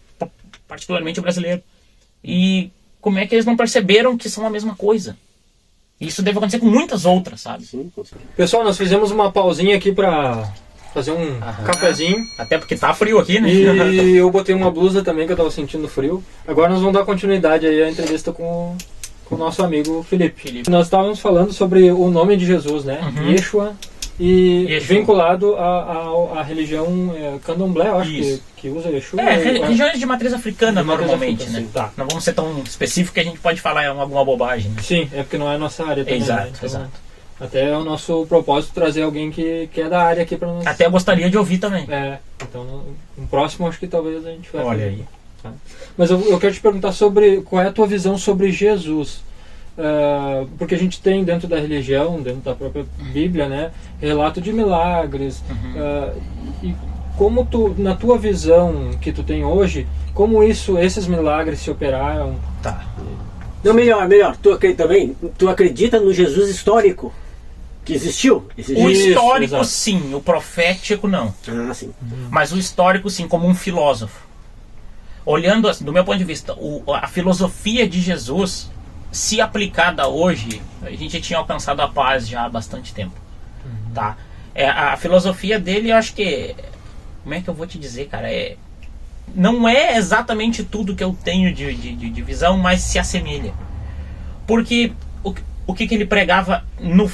particularmente brasileiro. E como é que eles não perceberam que são a mesma coisa? Isso deve acontecer com muitas outras, sabe? Sim, com certeza. Pessoal, nós fizemos uma pausinha aqui pra fazer um cafezinho. Até porque tá frio aqui, né? E eu botei uma blusa também, que eu tava sentindo frio. Agora nós vamos dar continuidade aí à entrevista com o nosso amigo Felipe. Nós estávamos falando sobre o nome de Jesus, né? Yeshua. E vinculado à religião candomblé, eu acho que usa Exu. Regiões de matriz africana normalmente, né? Tá. Não vamos ser tão específico que a gente pode falar alguma bobagem. Né? Sim, é porque não é a nossa área também. Exato, né? Então, exato. Até é o nosso propósito trazer alguém que é da área aqui para nós. Até eu gostaria de ouvir também. Então no próximo acho que talvez a gente vai. Olha aí. Tá? Mas eu quero te perguntar sobre qual é a tua visão sobre Jesus. Porque a gente tem dentro da religião, dentro da própria Bíblia, né, relato de milagres. E como tu, na tua visão que tu tem hoje, como esses milagres se operaram? Tá. Não, melhor. Tu acredita no Jesus histórico que existiu? O histórico, sim. O profético, não. Sim. Mas o histórico, sim, como um filósofo. Olhando, assim, do meu ponto de vista, a filosofia de Jesus, se aplicada hoje, a gente tinha alcançado a paz já há bastante tempo. Tá? A filosofia dele, eu acho que... Como é que eu vou te dizer, cara? Não é exatamente tudo que eu tenho de visão, mas se assemelha. Porque o que ele pregava no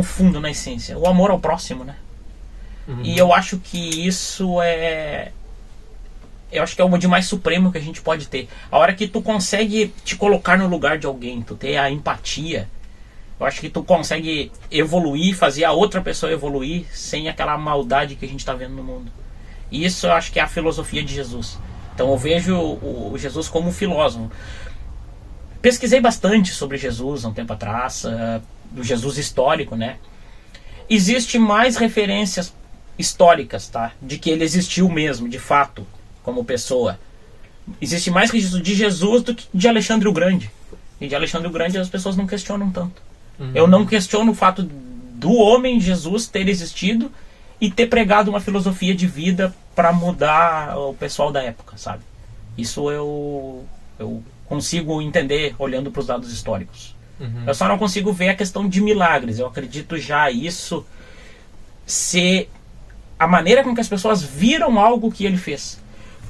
fundo, na essência? O amor ao próximo, né? E eu acho que isso eu acho que é o de mais supremo que a gente pode ter. A hora que tu consegue te colocar no lugar de alguém, tu ter a empatia, eu acho que tu consegue evoluir, fazer a outra pessoa evoluir sem aquela maldade que a gente está vendo no mundo. E isso eu acho que é a filosofia de Jesus. Então eu vejo o Jesus como um filósofo. Pesquisei bastante sobre Jesus há um tempo atrás, do Jesus histórico, né? Existe mais referências históricas, tá? De que ele existiu mesmo, de fato, como pessoa. Existe mais registro de Jesus do que de Alexandre o Grande. E de Alexandre o Grande as pessoas não questionam tanto. Eu não questiono o fato do homem Jesus ter existido e ter pregado uma filosofia de vida para mudar o pessoal da época, sabe? Isso eu consigo entender olhando para os dados históricos. Eu só não consigo ver a questão de milagres. Eu acredito já isso ser a maneira com que as pessoas viram algo que ele fez.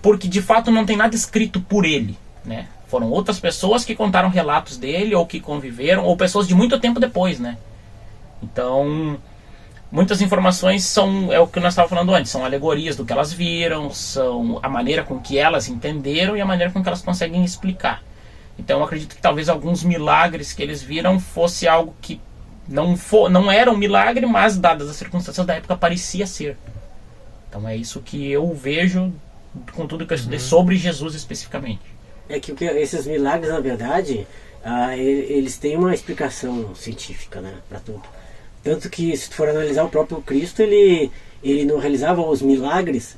Porque de fato não tem nada escrito por ele, né? Foram outras pessoas que contaram relatos dele, ou que conviveram, ou pessoas de muito tempo depois, né? Então, muitas informações são, é o que nós estávamos falando antes, são alegorias do que elas viram, são a maneira com que elas entenderam e a maneira com que elas conseguem explicar. Então eu acredito que talvez alguns milagres que eles viram fosse algo que não era um milagre, mas dadas as circunstâncias da época parecia ser. Então é isso que eu vejo com tudo que eu estudei sobre Jesus especificamente. É que esses milagres, na verdade, eles têm uma explicação científica, né, para tudo. Tanto que, se tu for analisar o próprio Cristo, ele não realizava os milagres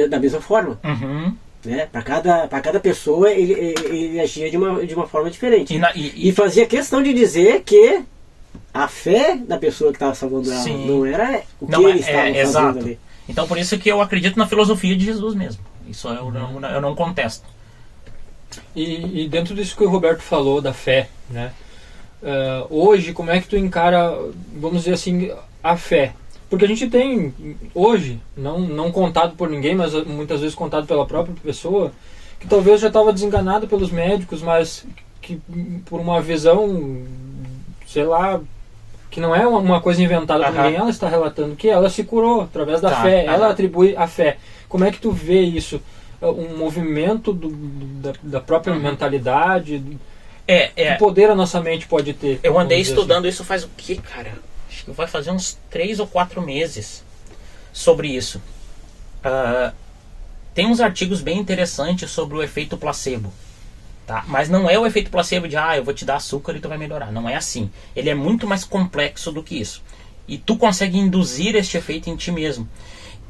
da mesma forma. Uhum. Né? Para cada pessoa, ele agia de uma forma diferente. E fazia questão de dizer que a fé da pessoa que estava salvando ela não era o que ele estava fazendo exato. Ali. Então, por isso que eu acredito na filosofia de Jesus mesmo. Isso eu não contesto. E dentro disso que o Roberto falou da fé, né? Hoje, como é que tu encara, vamos dizer assim, a fé? Porque a gente tem hoje, não contado por ninguém, mas muitas vezes contado pela própria pessoa, que talvez já estava desenganado pelos médicos, mas que por uma visão, sei lá, que não é uma coisa inventada por ninguém, ela está relatando que ela se curou através da fé, ela atribui a fé. Como é que tu vê isso? Um movimento da própria mentalidade? Que poder a nossa mente pode ter? Eu andei estudando isso faz o quê, cara? Acho que vai fazer uns 3 ou 4 meses sobre isso. Tem uns artigos bem interessantes sobre o efeito placebo. Tá? Mas não é o efeito placebo de eu vou te dar açúcar e tu vai melhorar. Não é assim. Ele é muito mais complexo do que isso. E tu consegue induzir este efeito em ti mesmo.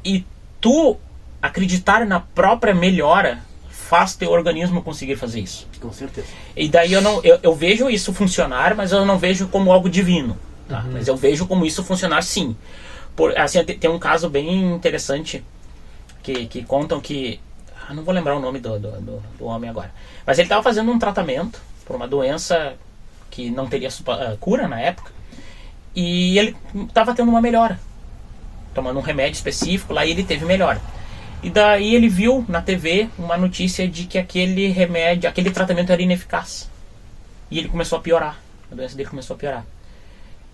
E tu acreditar na própria melhora faz teu organismo conseguir fazer isso. Com certeza. E daí eu vejo isso funcionar, mas eu não vejo como algo divino. Tá? Mas eu vejo como isso funcionar sim. Assim, tem um caso bem interessante que contam que... não vou lembrar o nome do homem agora. Mas ele estava fazendo um tratamento por uma doença que não teria cura na época. E ele estava tendo uma melhora. Tomando um remédio específico lá, e ele teve melhora. E daí ele viu na TV uma notícia de que aquele tratamento era ineficaz. E ele começou a piorar. A doença dele começou a piorar.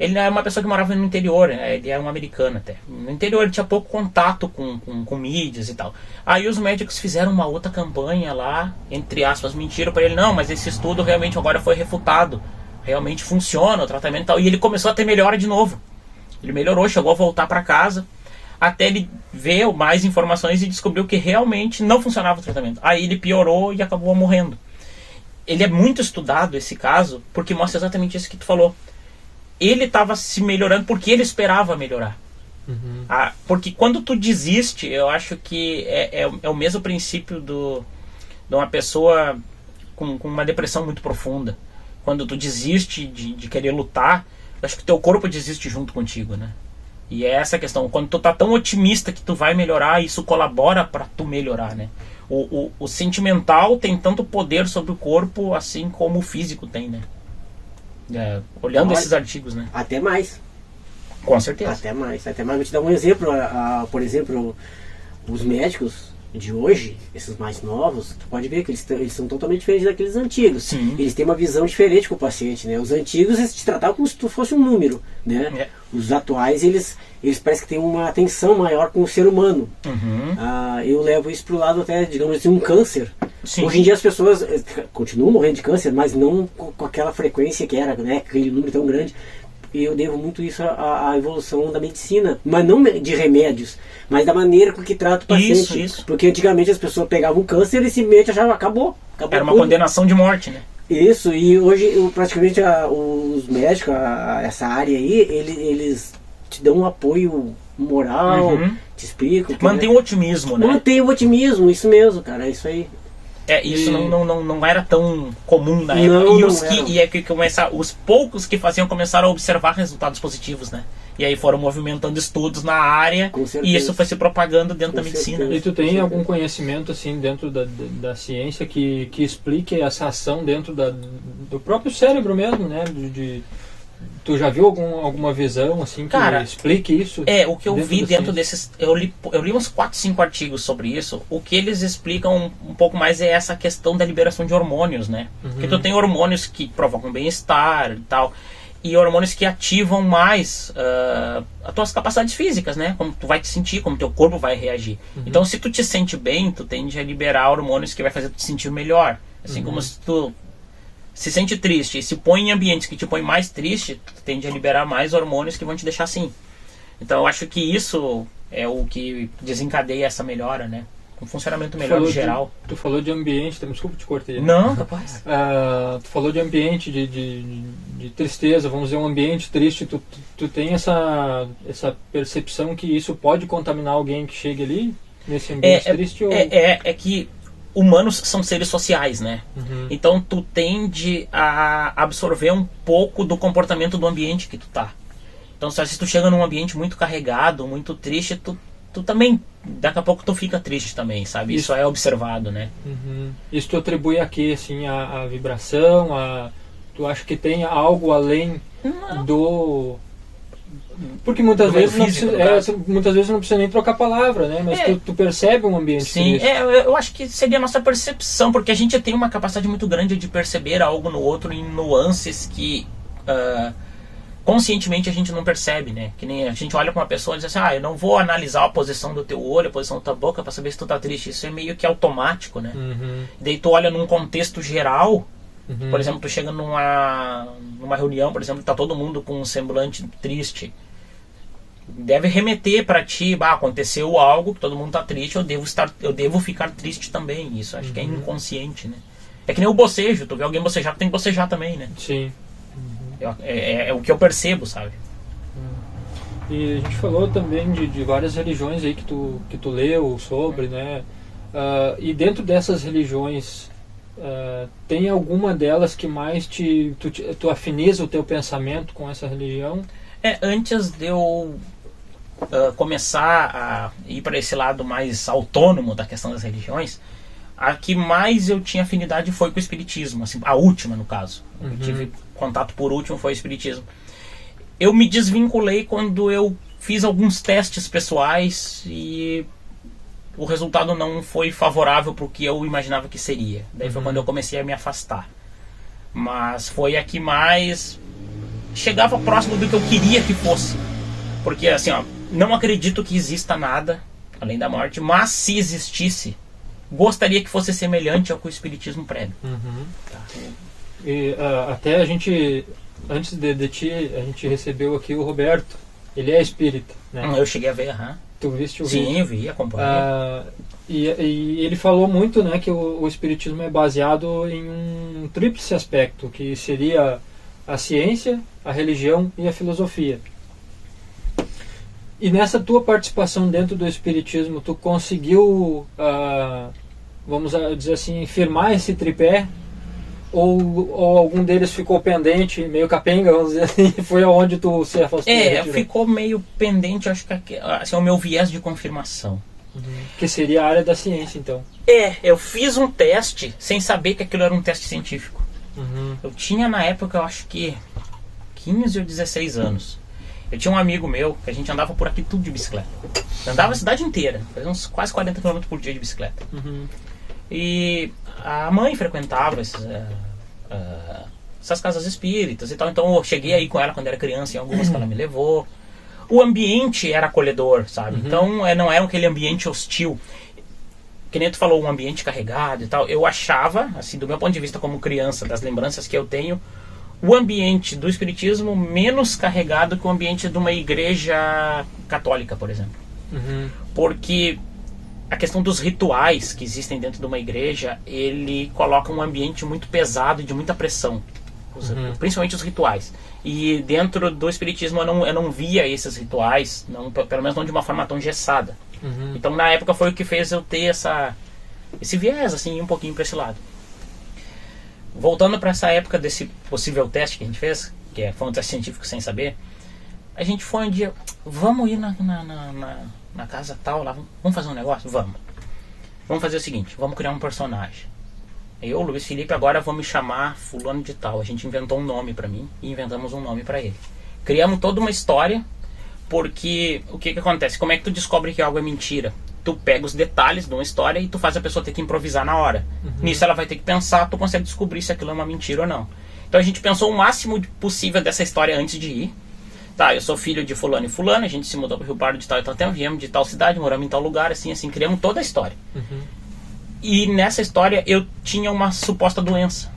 Ele é uma pessoa que morava no interior, ele é um americano até. No interior ele tinha pouco contato com mídias e tal. Aí os médicos fizeram uma outra campanha lá, entre aspas, mentiram para ele. Não, mas esse estudo realmente agora foi refutado. Realmente funciona o tratamento e tal. E ele começou a ter melhora de novo. Ele melhorou, chegou a voltar para casa. Até ele ver mais informações e descobriu que realmente não funcionava o tratamento. Aí ele piorou e acabou morrendo. Ele é muito estudado, esse caso, porque mostra exatamente isso que tu falou. Ele estava se melhorando porque ele esperava melhorar. Porque quando tu desiste, eu acho que é o mesmo princípio de uma pessoa com uma depressão muito profunda. Quando tu desiste de querer lutar, eu acho que teu corpo desiste junto contigo, né? E é essa a questão. Quando tu tá tão otimista que tu vai melhorar, isso colabora para tu melhorar, né? O sentimental tem tanto poder sobre o corpo, assim como o físico tem, né? Olhando esses artigos, né? Até mais. Com certeza. Até mais. Vou te dar um exemplo. Por exemplo, os médicos de hoje, esses mais novos, tu pode ver que eles são totalmente diferentes daqueles antigos. Sim. Eles têm uma visão diferente com o paciente, né? Os antigos, eles te tratavam como se tu fosse um número, né? Os atuais, eles parecem que têm uma atenção maior com o ser humano. Eu levo isso pro lado até, digamos assim, um câncer. Sim. Hoje em dia as pessoas continuam morrendo de câncer, mas não com aquela frequência que era, né? Aquele número tão grande. E eu devo muito isso à evolução da medicina, mas não de remédios, mas da maneira com que trata o paciente. Isso. Porque antigamente as pessoas pegavam um câncer e simplesmente achavam acabou era uma condenação de morte, né? Isso, e hoje praticamente os médicos, essa área aí, eles te dão um apoio moral, te explicam. Mantém o otimismo, né? Mantém o otimismo, isso mesmo, cara, é isso aí. Isso não era tão comum na época. E é que os poucos que faziam começaram a observar resultados positivos, né? E aí foram movimentando estudos na área e isso foi se propagando dentro da medicina. E tu tem algum conhecimento assim dentro da ciência que explique essa ação dentro do próprio cérebro mesmo, né? Tu já viu alguma visão assim que explique isso? O que eu vi dentro desses... Eu li uns 4, 5 artigos sobre isso. O que eles explicam um pouco mais é essa questão da liberação de hormônios, né? Porque tu tem hormônios que provocam bem-estar e tal, e hormônios que ativam mais as tuas capacidades físicas, né? Como tu vai te sentir, como teu corpo vai reagir. Então, se tu te sente bem, tu tende a liberar hormônios que vai fazer tu te sentir melhor. Assim como se tu se sente triste e se põe em ambientes que te põem mais triste, tu tende a liberar mais hormônios que vão te deixar assim. Então eu acho que isso é o que desencadeia essa melhora, né? Um funcionamento melhor em geral. Tu falou de ambiente, desculpa te cortei. Não, capaz. Tu falou de ambiente, de tristeza, vamos dizer, um ambiente triste, tu tem essa percepção que isso pode contaminar alguém que chegue ali, nesse ambiente triste? É que humanos são seres sociais, né? Então tu tende a absorver um pouco do comportamento do ambiente que tu tá. Então se tu chega num ambiente muito carregado, muito triste, tu também, daqui a pouco tu fica triste também, sabe? Isso é observado, né? Isso tu atribui a quê, assim, a vibração, tu acha que tem algo além do... Porque muitas vezes não precisa nem trocar palavra, né? Mas tu percebe um ambiente. Sim, eu acho que seria a nossa percepção, porque a gente tem uma capacidade muito grande de perceber algo no outro em nuances que conscientemente a gente não percebe, né? Que nem a gente olha para uma pessoa e diz assim, eu não vou analisar a posição do teu olho, a posição da tua boca para saber se tu tá triste. Isso é meio que automático, né? Daí tu olha num contexto geral. Por exemplo, tu chega numa reunião, por exemplo, tá todo mundo com um semblante triste. Deve remeter para ti, aconteceu algo, que todo mundo tá triste, eu devo ficar triste também. Isso acho que é inconsciente, né? É que nem o bocejo, tu vê alguém bocejar, tu tem que bocejar também, né? Sim. É o que eu percebo, sabe? E a gente falou também de várias religiões aí que tu leu sobre, né? E dentro dessas religiões, tem alguma delas que mais tu afiniza o teu pensamento com essa religião? Antes de eu começar a ir para esse lado mais autônomo da questão das religiões, a que mais eu tinha afinidade foi com o espiritismo, assim, a última no caso. Eu tive contato por último foi o espiritismo. Eu me desvinculei quando eu fiz alguns testes pessoais e o resultado não foi favorável para o que eu imaginava que seria. Daí foi quando eu comecei a me afastar. Mas foi a que mais chegava próximo do que eu queria que fosse. Porque assim, não acredito que exista nada além da morte, mas se existisse, gostaria que fosse semelhante ao que o espiritismo prega. Tá. E até a gente, antes de ti, a gente recebeu aqui o Roberto. Ele é espírita, né? Eu cheguei a ver, Tu viste o vídeo? Sim, eu vi, acompanhei. E ele falou muito, né, que o espiritismo é baseado em um tríplice aspecto, que seria a ciência, a religião e a filosofia. E nessa tua participação dentro do espiritismo, tu conseguiu, vamos dizer assim, firmar esse tripé? Ou algum deles ficou pendente, meio capenga, vamos dizer assim, foi aonde tu se afastou? Ficou meio pendente, acho que assim, é o meu viés de confirmação. Que seria a área da ciência, então. Eu fiz um teste sem saber que aquilo era um teste científico. Eu tinha na época, eu acho que 15 ou 16 anos. Eu tinha um amigo meu, que a gente andava por aqui tudo de bicicleta. Andava a cidade inteira, fazia uns quase 40 km por dia de bicicleta. E a mãe frequentava essas casas espíritas e tal. Então eu cheguei aí com ela quando era criança, em algumas que ela me levou. O ambiente era acolhedor, sabe? Então não era aquele ambiente hostil. Que nem tu falou, um ambiente carregado e tal. Eu achava, assim, do meu ponto de vista como criança, das lembranças que eu tenho, o ambiente do espiritismo menos carregado que o ambiente de uma igreja católica, por exemplo. Porque a questão dos rituais que existem dentro de uma igreja, ele coloca um ambiente muito pesado e de muita pressão. Principalmente os rituais. E dentro do espiritismo eu não via esses rituais, pelo menos não de uma forma tão engessada. Então na época foi o que fez eu ter esse viés, assim, um pouquinho para esse lado. Voltando para essa época desse possível teste que a gente fez, que foi um teste científico sem saber, a gente foi um dia, vamos ir na casa tal, lá, vamos fazer um negócio? Vamos fazer o seguinte, vamos criar um personagem. Eu, Luiz Felipe, agora vou me chamar fulano de tal. A gente inventou um nome para mim e inventamos um nome para ele. Criamos toda uma história, porque o que acontece? Como é que tu descobre que algo é mentira? Tu pega os detalhes de uma história e tu faz a pessoa ter que improvisar na hora. Nisso ela vai ter que pensar, tu consegue descobrir se aquilo é uma mentira ou não. Então a gente pensou o máximo possível dessa história antes de ir. Tá, eu sou filho de fulano e fulano, a gente se mudou para o Rio Pardo de tal e tal tempo, viemos de tal cidade, moramos em tal lugar, assim, criamos toda a história. E nessa história eu tinha uma suposta doença.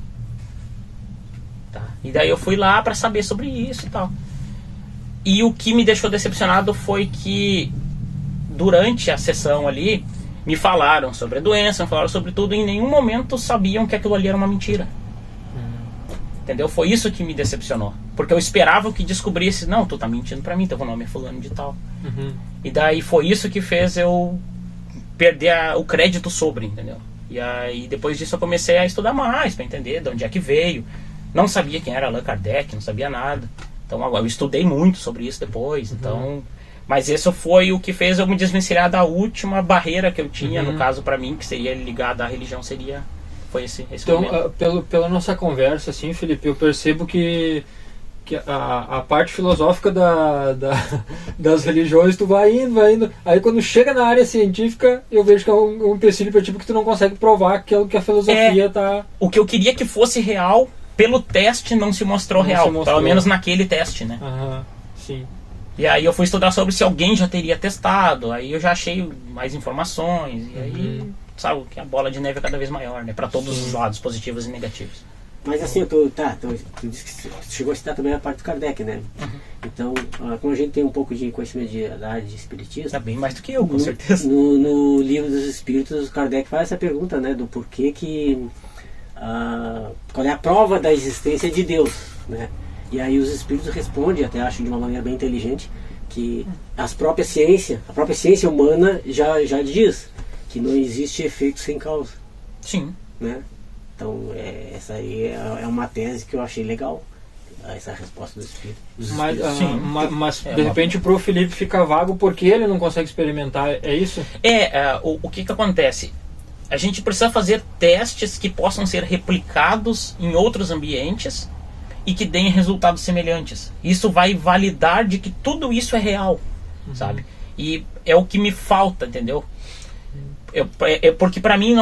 Tá? E daí eu fui lá para saber sobre isso e tal. E o que me deixou decepcionado foi que durante a sessão ali me falaram sobre a doença, me falaram sobre tudo, e em nenhum momento sabiam que aquilo ali era uma mentira. Entendeu? Foi isso que me decepcionou. Porque eu esperava que descobrisse, não, tu tá mentindo pra mim, teu nome é fulano de tal. E daí foi isso que fez eu perder o crédito sobre, entendeu? E aí depois disso eu comecei a estudar mais pra entender de onde é que veio. Não sabia quem era Allan Kardec, não sabia nada. Então eu estudei muito sobre isso depois, então... Mas isso foi o que fez eu me desvencilhar da última barreira que eu tinha, no caso pra mim, que seria ligada à religião, foi esse então, pela nossa conversa, assim, Felipe, eu percebo que a parte filosófica das religiões, tu vai indo. Aí quando chega na área científica, eu vejo que é um empecilho para ti, porque tu não consegue provar aquilo que a filosofia tá... O que eu queria que fosse real, pelo teste não se mostrou real. Pelo menos naquele teste, né? Sim. E aí eu fui estudar sobre se alguém já teria testado, aí eu já achei mais informações, e aí... Sabe que a bola de neve é cada vez maior, né? Para todos os lados, positivos e negativos. Mas assim, tu disse que tu chegou a citar também a parte do Kardec, né? Então, como a gente tem um pouco de conhecimento da área de espiritismo... Tá bem mais do que eu, com certeza. No Livro dos Espíritos, Kardec faz essa pergunta, né? Do porquê que... qual é a prova da existência de Deus, né? E aí os espíritos respondem, até acho de uma maneira bem inteligente, que a própria ciência humana já diz que não existe efeito sem causa. Sim. Né? Então, essa aí é uma tese que eu achei legal, essa resposta do espírito. Mas de repente pro Felipe fica vago porque ele não consegue experimentar, é isso? O que acontece? A gente precisa fazer testes que possam ser replicados em outros ambientes e que deem resultados semelhantes. Isso vai validar de que tudo isso é real, sabe? E é o que me falta, entendeu? Porque pra mim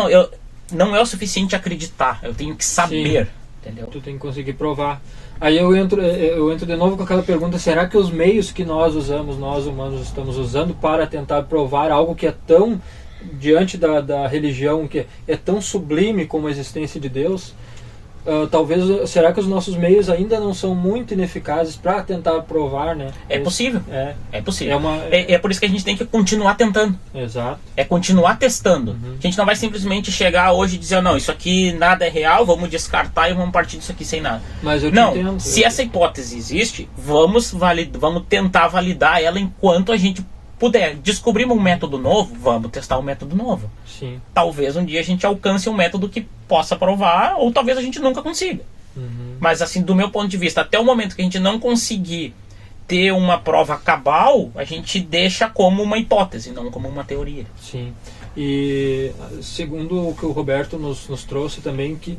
não é o suficiente acreditar, eu tenho que saber. Entendeu? Tu tem que conseguir provar. Aí eu entro de novo com aquela pergunta: será que os meios que nós humanos estamos usando para tentar provar algo que é tão diante da religião, que é tão sublime como a existência de Deus, será que os nossos meios ainda não são muito ineficazes para tentar provar, né? É possível. É possível. É por isso que a gente tem que continuar tentando. Exato. É continuar testando. A gente não vai simplesmente chegar hoje e dizer, não, isso aqui nada é real, vamos descartar e vamos partir disso aqui sem nada. Mas eu te não, entendo. Se essa hipótese existe, vamos tentar validar ela enquanto a gente puder. Descobrimos um método novo, vamos testar um método novo. Sim. Talvez um dia a gente alcance um método que possa provar, ou talvez a gente nunca consiga. Mas assim, do meu ponto de vista, até o momento que a gente não conseguir ter uma prova cabal, a gente deixa como uma hipótese, não como uma teoria. Sim. E segundo o que o Roberto nos trouxe também, que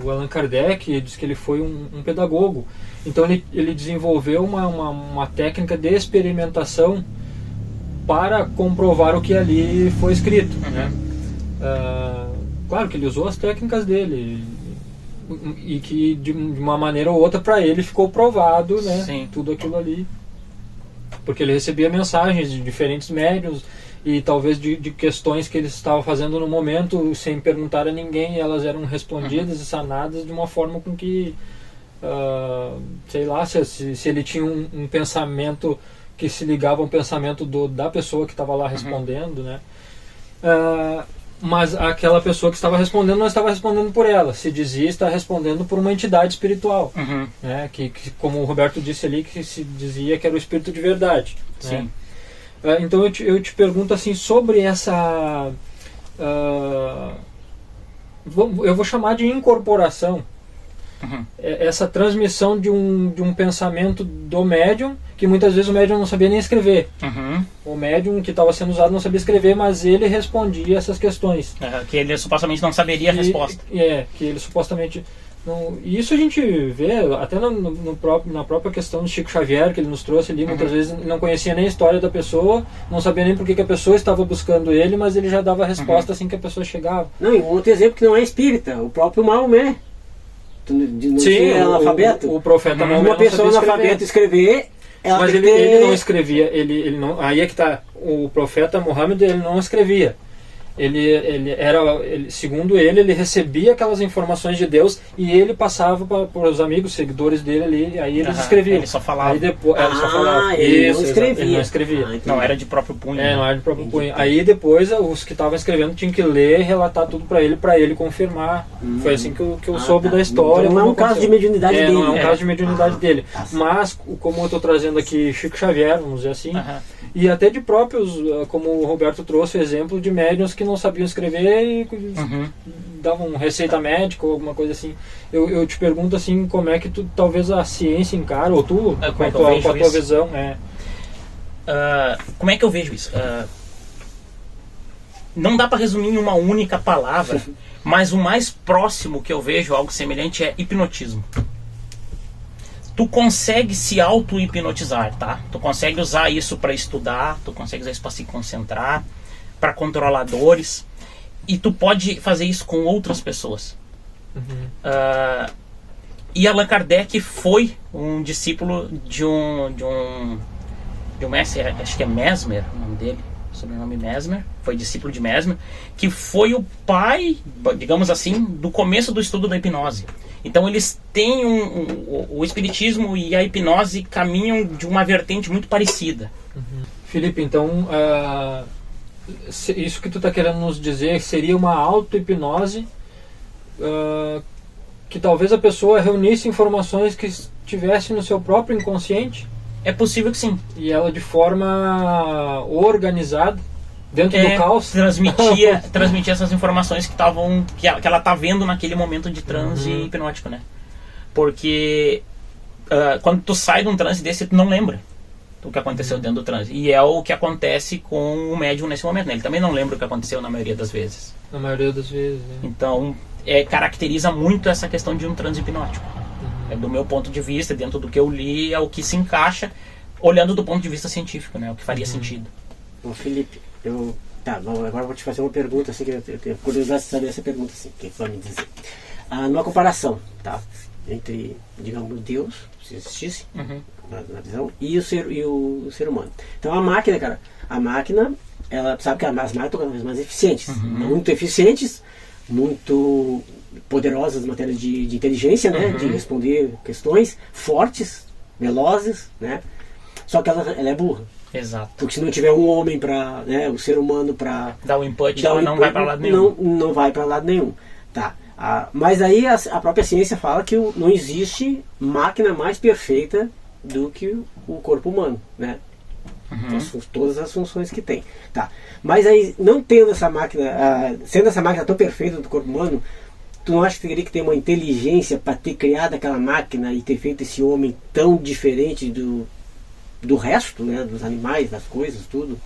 o Allan Kardec diz que ele foi um pedagogo. Então ele desenvolveu uma técnica de experimentação para comprovar o que ali foi escrito. Né? Claro que ele usou as técnicas dele e que de uma maneira ou outra para ele ficou provado, né? Sim. Tudo aquilo ali, porque ele recebia mensagens de diferentes médiuns e talvez de questões que ele estava fazendo no momento sem perguntar a ninguém, e elas eram respondidas e sanadas de uma forma com que sei lá, se ele tinha um pensamento que se ligava ao pensamento da pessoa que estava lá respondendo, né? Mas aquela pessoa que estava respondendo não estava respondendo por ela, se dizia estar respondendo por uma entidade espiritual, né? Que como o Roberto disse ali, que se dizia que era o espírito de verdade. Sim. Né? Então eu te pergunto assim, sobre essa eu vou chamar de incorporação, essa transmissão de um pensamento do médium, que muitas vezes o médium não sabia nem escrever. O médium que estava sendo usado não sabia escrever, mas ele respondia essas questões. Que ele supostamente não saberia a resposta. Que ele supostamente E isso a gente vê até na própria questão do Chico Xavier, que ele nos trouxe ali, muitas vezes não conhecia nem a história da pessoa, não sabia nem por que a pessoa estava buscando ele, mas ele já dava a resposta assim que a pessoa chegava. Não, e um outro exemplo que não é espírita, o próprio Maomé. Sim, analfabeto. O profeta Maomé. Uma pessoa analfabeta escrever, mas ele não escrevia, ele não, aí é que tá, o profeta Muhammad, ele não escrevia. Segundo ele recebia aquelas informações de Deus e ele passava para os amigos, seguidores dele ali, aí eles escreviam. Ele só falava. Aí depois, ele só falava. Ele não escrevia. Ele não escrevia. Não, era de próprio punho. Não era de próprio punho. Aí depois os que estavam escrevendo tinham que ler, relatar tudo para ele confirmar. Foi assim que eu soube da história. Então não é um caso de mediunidade dele. Não é um caso de mediunidade dele. Mas, como eu estou trazendo aqui Chico Xavier, vamos dizer assim, e até de próprios, como o Roberto trouxe o exemplo de médiuns que não sabiam escrever e davam receita médica ou alguma coisa assim. Eu te pergunto assim, como é que tu, talvez a ciência encara, ou tu, com a tua visão, como é que eu vejo isso? Não dá para resumir em uma única palavra, mas o mais próximo que eu vejo algo semelhante é hipnotismo. Tu consegue se auto-hipnotizar, tá? Tu consegue usar isso para estudar, tu consegue usar isso para se concentrar, para controlar dores, e tu pode fazer isso com outras pessoas. E Allan Kardec foi um discípulo de um mestre, acho que é Mesmer o nome dele, sobrenome Mesmer, foi discípulo de Mesmer, que foi o pai, digamos assim, do começo do estudo da hipnose. Então eles têm o espiritismo e a hipnose caminham de uma vertente muito parecida. Felipe, então isso que tu está querendo nos dizer seria uma auto-hipnose que talvez a pessoa reunisse informações que estivessem no seu próprio inconsciente? É possível que sim. E ela de forma organizada, dentro do caos, transmitia essas informações que ela tá vendo naquele momento de transe hipnótico, né? Porque quando tu sai de um transe desse, tu não lembra do que aconteceu dentro do transe. E é o que acontece com o médium nesse momento, né? Ele também não lembra o que aconteceu na maioria das vezes. Na maioria das vezes, né? Então, caracteriza muito essa questão de um transe hipnótico. Do meu ponto de vista, dentro do que eu li, é o que se encaixa, olhando do ponto de vista científico, né? O que faria sentido. Bom, Felipe, agora eu vou te fazer uma pergunta, assim, que eu tenho curiosidade de saber essa pergunta, assim, que vai me dizer. Numa comparação, tá? Entre, digamos, Deus, se existisse, na visão, e o ser humano. Então a máquina, cara, ela sabe que as máquinas estão cada vez mais eficientes, muito eficientes, muito poderosas em matéria de inteligência, né? De responder questões, fortes, velozes, né? Só que ela é burra. Exato. Porque se não tiver um homem para, né, o ser humano para dar o input, não vai para lado nenhum. Não vai para lado nenhum. Tá. Mas aí a própria ciência fala que não existe máquina mais perfeita do que o corpo humano, né? Todas as funções que tem. Tá. Mas aí, não tendo essa máquina, sendo essa máquina tão perfeita do corpo humano, tu não acha que teria que ter uma inteligência para ter criado aquela máquina e ter feito esse homem tão diferente do resto, né? Dos animais, das coisas, tudo?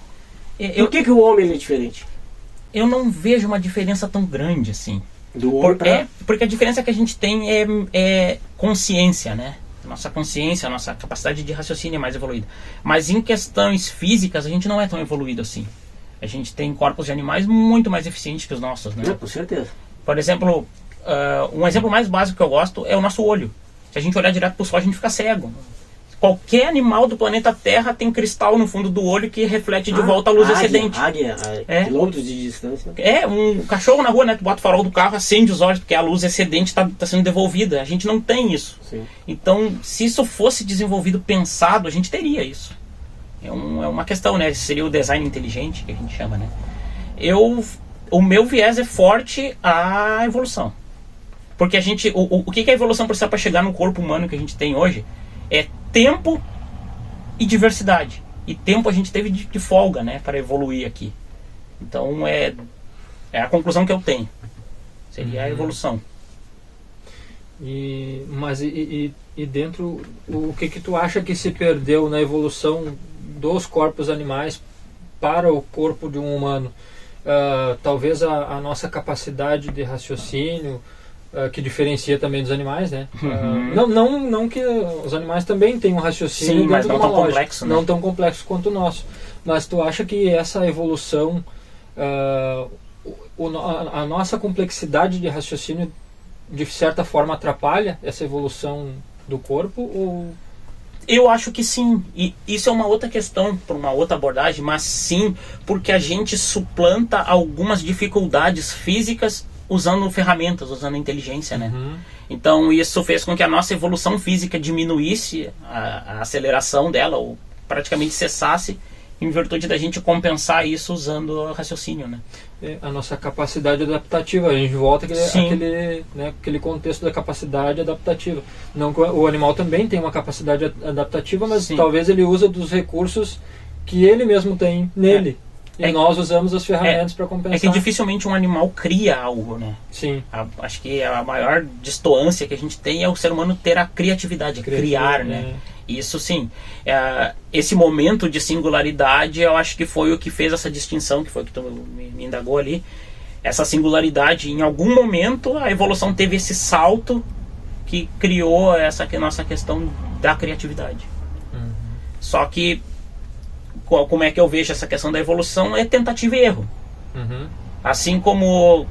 Por que o homem ele é diferente? Eu não vejo uma diferença tão grande assim. Do homem porque a diferença que a gente tem é consciência, né? Nossa consciência, a nossa capacidade de raciocínio é mais evoluída. Mas em questões físicas, a gente não é tão evoluído assim. A gente tem corpos de animais muito mais eficientes que os nossos, né? Com certeza. Por exemplo, um exemplo mais básico que eu gosto é o nosso olho. Se a gente olhar direto para o sol, a gente fica cego. Qualquer animal do planeta Terra tem cristal no fundo do olho que reflete de volta a luz excedente. Quilômetros de distância. Um cachorro na rua, né? Tu bota o farol do carro, acende os olhos, porque a luz excedente está sendo devolvida. A gente não tem isso. Sim. Então, se isso fosse desenvolvido, pensado, a gente teria isso. É uma questão, né? Seria o design inteligente, que a gente chama, né? O meu viés é forte à evolução. Porque o que a evolução precisa para chegar no corpo humano que a gente tem hoje é tempo e diversidade. E tempo a gente teve de folga, né, para evoluir aqui. Então é a conclusão que eu tenho. Seria a evolução. Mas dentro, o que tu acha que se perdeu na evolução dos corpos animais para o corpo de um humano? Talvez a nossa capacidade de raciocínio, que diferencia também dos animais, né? Não que os animais também têm um raciocínio, sim, mas não tão complexo, né? Não tão complexo quanto o nosso. Mas tu acha que essa evolução, a nossa complexidade de raciocínio, de certa forma, atrapalha essa evolução do corpo? Ou... Eu acho que sim, e isso é uma outra questão, para uma outra abordagem, mas sim, porque a gente suplanta algumas dificuldades físicas usando ferramentas, usando inteligência, né? Então isso fez com que a nossa evolução física diminuísse, a aceleração dela, ou praticamente cessasse, em virtude da gente compensar isso usando o raciocínio, né? A nossa capacidade adaptativa, a gente volta àquele contexto da capacidade adaptativa. Não, o animal também tem uma capacidade adaptativa, mas talvez ele usa dos recursos que ele mesmo tem nele. E nós usamos as ferramentas para compensar. É que dificilmente um animal cria algo, né? Sim. Acho que a maior distoância que a gente tem é o ser humano ter a criatividade, criar, né? Isso sim. Esse momento de singularidade, eu acho que foi o que fez essa distinção, que foi o que tu me indagou ali. Essa singularidade, em algum momento, a evolução teve esse salto que criou essa nossa questão da criatividade. Só que, como é que eu vejo essa questão da evolução? É tentativa e erro. Assim como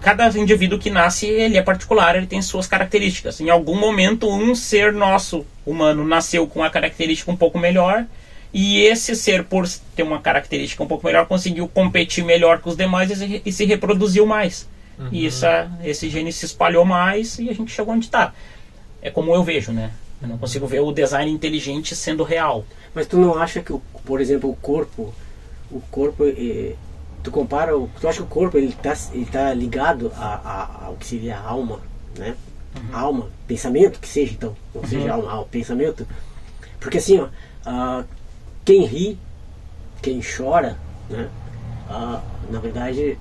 cada indivíduo que nasce, ele é particular, ele tem suas características. Em algum momento, um ser nosso, humano, nasceu com uma característica um pouco melhor, e esse ser, por ter uma característica um pouco melhor, conseguiu competir melhor com os demais e se reproduziu mais. E esse gene se espalhou mais e a gente chegou onde está. É como eu vejo, né? Eu não consigo ver o design inteligente sendo real. Mas tu não acha que, por exemplo, o corpo tu compara, tu acha que o corpo ele tá ligado ao que seria a alma, né? Alma, pensamento, que seja então, ou seja, alma, pensamento. Porque assim, quem ri, quem chora, né? Na verdade,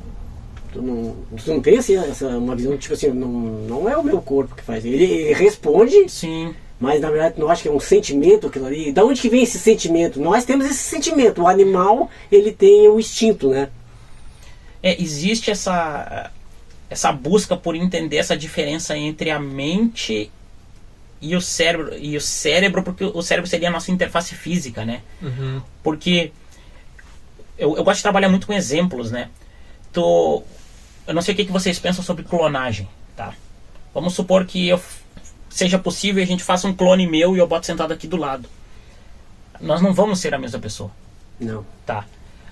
tu não tem assim, uma visão tipo assim, não é o meu corpo que faz, ele responde. Sim. Mas na verdade não acho que é um sentimento aquilo ali. Da onde que vem esse sentimento? Nós temos esse sentimento. O animal, ele tem o instinto, né? Existe essa busca por entender essa diferença entre a mente e o cérebro. E o cérebro, porque o cérebro seria a nossa interface física, né? Porque eu gosto de trabalhar muito com exemplos, né? Eu não sei o que vocês pensam sobre clonagem, tá? Vamos supor que seja possível e a gente faça um clone meu e eu boto sentado aqui do lado. Nós não vamos ser a mesma pessoa. Não. Tá.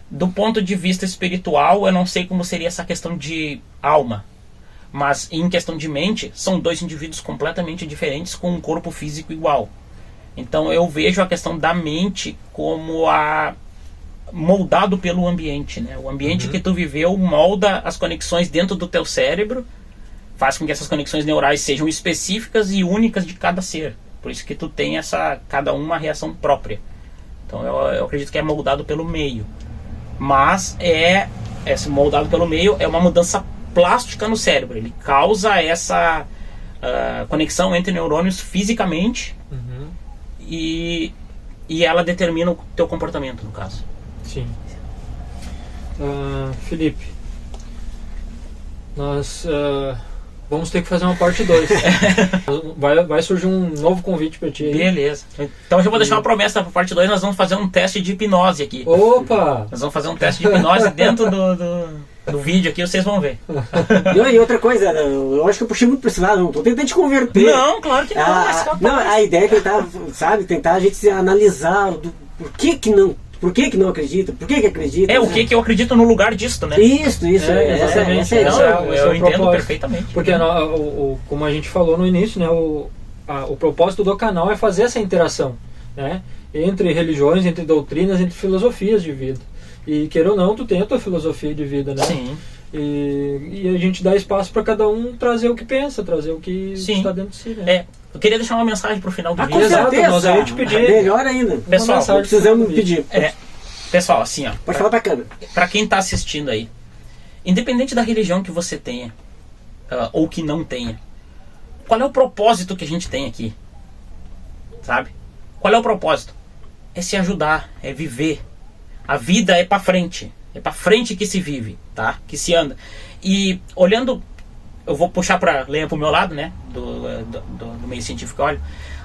Do ponto de vista espiritual, eu não sei como seria essa questão de alma. Mas em questão de mente, são dois indivíduos completamente diferentes com um corpo físico igual. Então eu vejo a questão da mente como moldado pelo ambiente, né? O ambiente que tu viveu molda as conexões dentro do teu cérebro, faz com que essas conexões neurais sejam específicas e únicas de cada ser. Por isso que tu tem cada uma reação própria. Então eu acredito que é moldado pelo meio. Mas esse moldado pelo meio é uma mudança plástica no cérebro. Ele causa essa conexão entre neurônios fisicamente e ela determina o teu comportamento, no caso. Sim. Felipe, nós vamos ter que fazer uma parte 2. Vai surgir um novo convite para ti aí. Beleza. Então eu já vou deixar uma promessa para parte 2. Nós vamos fazer um teste de hipnose aqui. Opa! Nós vamos fazer um teste de hipnose dentro do vídeo aqui, vocês vão ver. E outra coisa, eu acho que eu puxei muito para esse lado. Não tô tentando te converter. Não, claro que não. Não, a ideia é tentar, tentar a gente analisar por que não. Por que não acredita? Por que acredita? O que eu acredito no lugar disso, né? Isso. Essa é eu entendo perfeitamente. Porque como a gente falou no início, né, o propósito do canal é fazer essa interação, né, entre religiões, entre doutrinas, entre filosofias de vida. E queira ou não, tu tem a tua filosofia de vida, né? Sim. E a gente dá espaço para cada um trazer o que pensa, trazer o que está dentro de si, né? Eu queria deixar uma mensagem pro final do vídeo. Com certeza, nós vamos te pedir. Melhor ainda. Pessoal, precisamos pedir. Pessoal, assim, ó. Pode falar pra câmera. Pra quem tá assistindo aí, independente da religião que você tenha, ou que não tenha, qual é o propósito que a gente tem aqui? Sabe? Qual é o propósito? É se ajudar, é viver. A vida é pra frente. É pra frente que se vive, tá? Que se anda. E olhando eu vou puxar para lenha pro meu lado, né? Do meio científico, olha.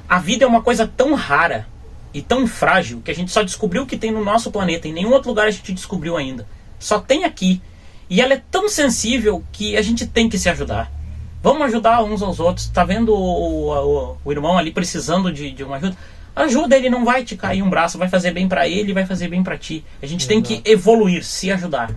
A vida é uma coisa tão rara e tão frágil que a gente só descobriu que tem no nosso planeta. Em nenhum outro lugar a gente descobriu ainda. Só tem aqui. E ela é tão sensível que a gente tem que se ajudar. Vamos ajudar uns aos outros. Tá vendo o irmão ali precisando de uma ajuda? Ajuda, ele não vai te cair um braço, vai fazer bem para ele, vai fazer bem para ti. A gente tem que evoluir, se ajudar.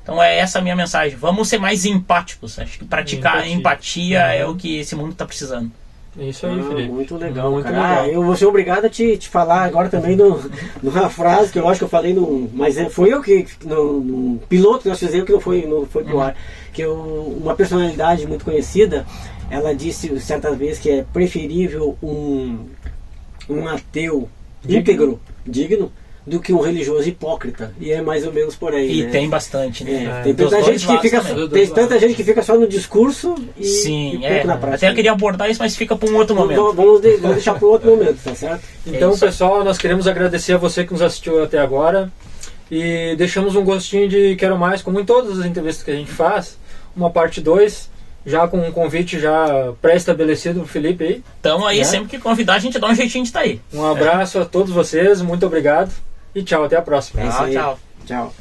Então é essa a minha mensagem. Vamos ser mais empáticos. Acho que praticar a empatia é o que esse mundo está precisando. Isso aí, Felipe. Muito legal, muito legal. Eu vou ser obrigado a te falar agora também numa frase que eu acho que eu falei mas foi eu que no piloto que nós fizemos que não foi pro ar, que uma personalidade muito conhecida, ela disse certa vez que é preferível um ateu íntegro, digno, do que um religioso hipócrita. E é mais ou menos por aí. E tem bastante, né? Tem tanta gente que fica só no discurso e pouco na prática. Até eu queria abordar isso, mas fica para um outro momento. Vamos deixar para um outro momento, tá certo? Então, pessoal, nós queremos agradecer a você que nos assistiu até agora e deixamos um gostinho de Quero Mais, como em todas as entrevistas que a gente faz, uma parte 2, já com um convite já pré-estabelecido pro Felipe aí. Então aí, sempre que convidar, a gente dá um jeitinho de estar aí. Um abraço a todos vocês, muito obrigado e tchau, até a próxima. Tchau.